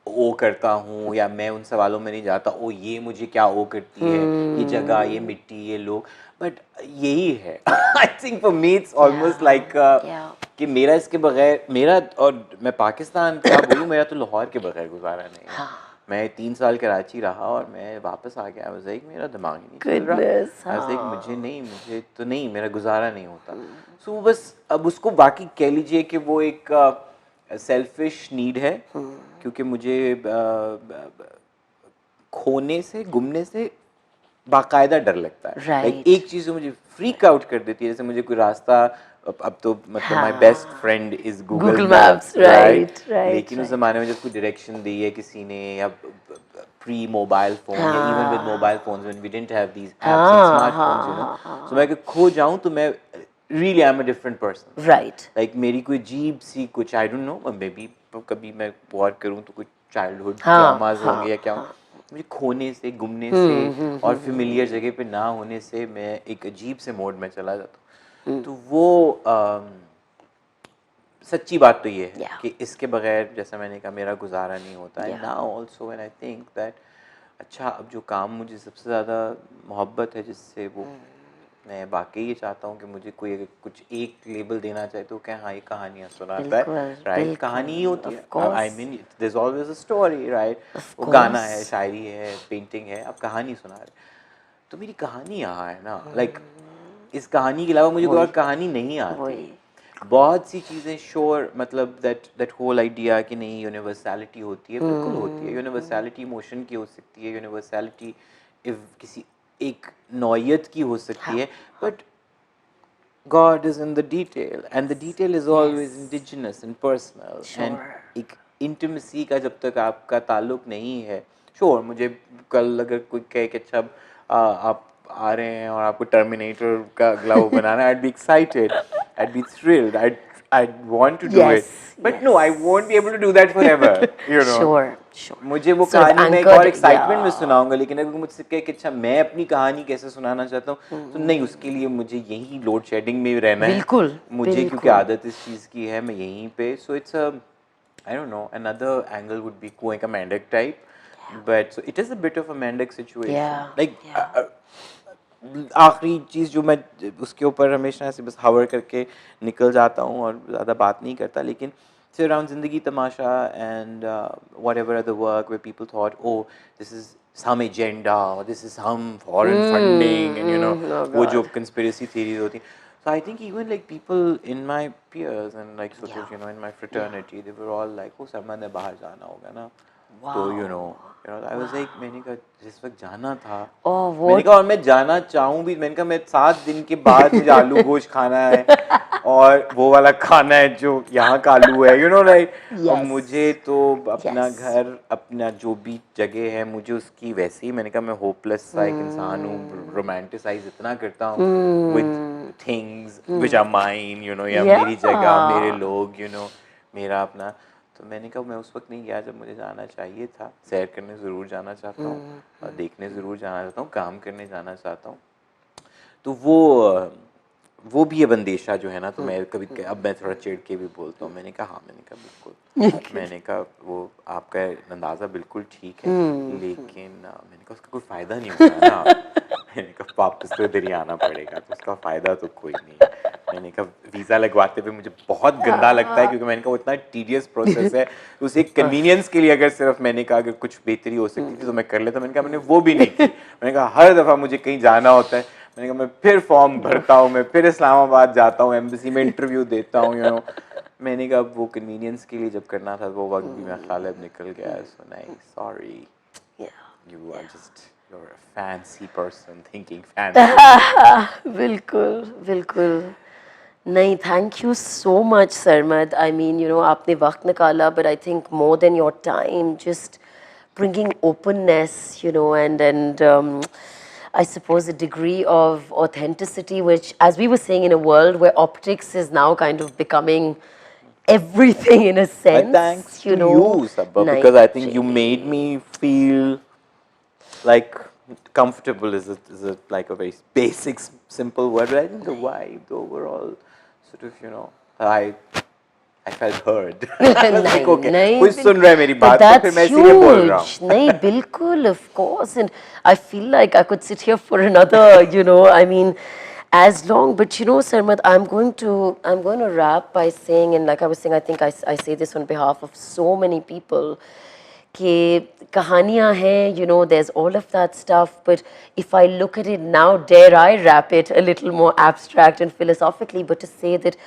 ओ करता हूँ, या मैं उन सवालों में नहीं जाता, ओ ये मुझे क्या ओ करती है, ये जगह, ये मिट्टी, ये लोग, बट यही है। I think for me it's almost like कि मेरा इसके बगैर, मेरा, और मैं पाकिस्तान क्या बोलूँ, मेरा तो लाहौर के बगैर गुजारा नहीं है। मैं 3 साल कराची रहा और मैं वापस आ गया, आई मेरा दिमाग ही नहीं चल रहा, आई मुझे तो नहीं, मेरा गुजारा नहीं होता। सो बस अब उसको बाकी कह लीजिए कि वो एक सेल्फिश नीड है, क्योंकि मुझे खोने से, गुमने से बाकायदा डर लगता है। लाइक एक चीज़ जो मुझे फ्रीक आउट कर देती है, जैसे मुझे कोई रास्ता, अब तो मतलब my best friend is Google maps, right? लेकिन उस ज़माने में जब कोई डायरेक्शन दी है किसी ने, या प्री मोबाइल फोन, या even with mobile phones when we didn't have these apps and smartphones, you know, so मैं अगर खो जाऊं तो मैं really I am a different person, right? Like मेरी कोई अजीब सी कुछ, I don't know, maybe कभी मैं गौर करूं तो कुछ चाइल्डहुड ट्रॉमास होंगे या क्या, मुझे खोने से, गुमने से और फेमिलियर जगह पे ना होने से मैं एक अजीब से मोड में चला जाता हूँ। तो वो सच्ची बात तो ये है कि इसके बगैर, जैसा मैंने कहा, मेरा गुजारा नहीं होता है। Now also when I think that, अच्छा, अब जो काम मुझे सबसे ज़्यादा मोहब्बत है जिससे, वो मैं वाकई ये चाहता हूँ कि मुझे कोई अगर कुछ एक लेबल देना चाहे तो क्या, हाँ, ये कहानियाँ सुनाता है, राइट? कहानी ही होती है, I mean there is always a story, right? वो गाना है, शायरी है, पेंटिंग है, आप कहानी सुना रहे, तो मेरी कहानी यहाँ है ना, लाइक इस कहानी के अलावा मुझे कोई और कहानी नहीं आती। बहुत सी चीज़ें श्योर, मतलब दैट होल आइडिया कि नहीं यूनिवर्सैलिटी होती है, बिल्कुल होती है। यूनिवर्सैलिटी इमोशन की हो सकती है, यूनिवर्सैलिटी किसी एक नौयत की हो सकती है, but God is in the detail, and the detail is always indigenous and personal. And एक intimacy का जब तक आपका ताल्लुक नहीं है, sure, मुझे कल अगर कोई कहे कि अच्छा आप आ रहे हैं और आपको टर्मिनेटर का glove banana, I'd be excited, I'd be thrilled, I'd want to do it, but no, I won't be able to do that forever, you know. Sure. मुझे वो कहानी में एक और एक्साइटमेंट में सुनाऊंगा, लेकिन अगर मुझसे कहे कि अच्छा मैं अपनी कहानी कैसे सुनाना चाहता हूँ, तो नहीं, उसके लिए मुझे यही लोड शेडिंग में रहना है, मुझे क्योंकि आदत इस चीज़ की है, मैं यहीं पे, so it's I don't no, another angle would be going a मेंढक type, But so it is a bit of a Mendic situation. Yeah, Like yeah. आखिरी चीज़ जो मैं उसके ऊपर हमेशा ऐसे बस हवर करके निकल जाता हूँ और ज़्यादा बात नहीं करता, लेकिन sit around ज़िंदगी तमाशा and whatever other work where people thought, oh, this is some agenda or this is some foreign funding and Oh वो जो God. conspiracy theories होती हैं. So I think even like people in my peers and like sort of Yeah. in my fraternity, they were all like, oh, Sarmad ने बाहर जाना होगा ना. तो Wow. I was like, मैंने कहा जिस वक्त जाना था, Oh, मैंने what? कहा और मैं जाना चाहूँ भी, मैंने कहा मैं 7 दिन के बाद मुझे आलू गोश्त खाना है और वो वाला खाना है जो यहाँ का आलू है, लाइक. और Yes. मुझे तो अपना Yes. घर, अपना जो भी जगह है, मुझे उसकी वैसे ही, मैंने कहा मैं होपलेस सा एक इंसान हूँ, रोमांटिसाइज इतना करता हूँ with things which are mine, या मेरी जगह, मेरे Yeah. लोग, मेरा अपना. तो मैंने कहा मैं उस वक्त नहीं गया जब मुझे जाना चाहिए था. सैर करने ज़रूर जाना चाहता हूँ, देखने ज़रूर जाना चाहता हूँ, काम करने जाना चाहता हूँ. तो वो भी ये बंदेशा जो है ना, तो मैं कभी अब मैं थोड़ा चिढ़ के भी बोलता हूँ. मैंने कहा हाँ, मैंने कहा बिल्कुल, मैंने कहा वो आपका अंदाज़ा बिल्कुल ठीक है, लेकिन मैंने कहा उसका कोई फ़ायदा नहीं होगा ना. मैंने कहा वापस तो इधर ही आना पड़ेगा, तो उसका फ़ायदा तो कोई नहीं है. मैंने कहा वीज़ा लगवाते हुए मुझे बहुत गंदा लगता है, क्योंकि मैंने कहा वो इतना टीडियस प्रोसेस है. उस एक कन्वीनियंस के लिए अगर सिर्फ मैंने कहा अगर कुछ बेहतरी हो सकती थी तो मैं कर लेता. मैंने कहा मैंने वो भी नहीं की. मैंने कहा हर दफ़ा मुझे कहीं जाना होता है, मैंने कहा मैं फिर फॉर्म भरता हूँ, मैं फिर इस्लामाबाद जाता हूँ, एम्बेसी में इंटरव्यू देता हूँ. मैंने कहा वो कन्वीनियंस के लिए जब करना था वो वक्त भी मेरा ख्याल अब निकल गया है. सो नहीं, sorry, you are just you're a fancy person thinking fancy. बिल्कुल बिल्कुल. नहीं, thank you so much, Sarmad. I mean, आपने वक्त निकाला, but I think more than your time, just bringing openness, and I suppose a degree of authenticity, which, as we were saying, in a world where optics is now kind of becoming everything in a But sense, thanks to you, Sabba, because I think you made me feel like comfortable is a like a very basic, simple word. But I think the vibe, the overall sort of, I felt heard. I was like, okay, कोई सुन रहा है मेरी बात, तो फिर मैं इसीलिए बोल रहा हूँ. नहीं, बिल्कुल, of course, and I feel like I could sit here for another, I mean, as long. But Sarmad, I'm going to wrap by saying, and like I was saying, I think I say this on behalf of so many people, कि कहानियाँ हैं, there's all of that stuff, but if I look at it now, dare I wrap it a little more abstract and philosophically, but to say that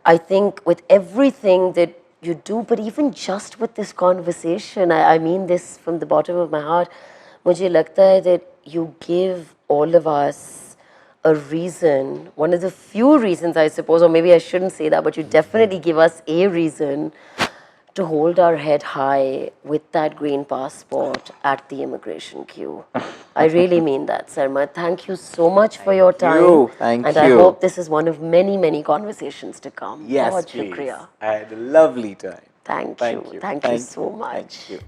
I think with everything that you do, but even just with this conversation, I mean this from the bottom of my heart, मुझे लगता है that you give all of us a reason, one of the few reasons I suppose, or maybe I shouldn't say that, but you definitely give us a reason to hold our head high with that green passport at the immigration queue. I really mean that, Sarmad. Thank you so much for your time. Thank and you. I hope this is one of many, many conversations to come. Yes, Bahut please. shukriya. I had a lovely time. Thank you. Thank you so much. Thank you.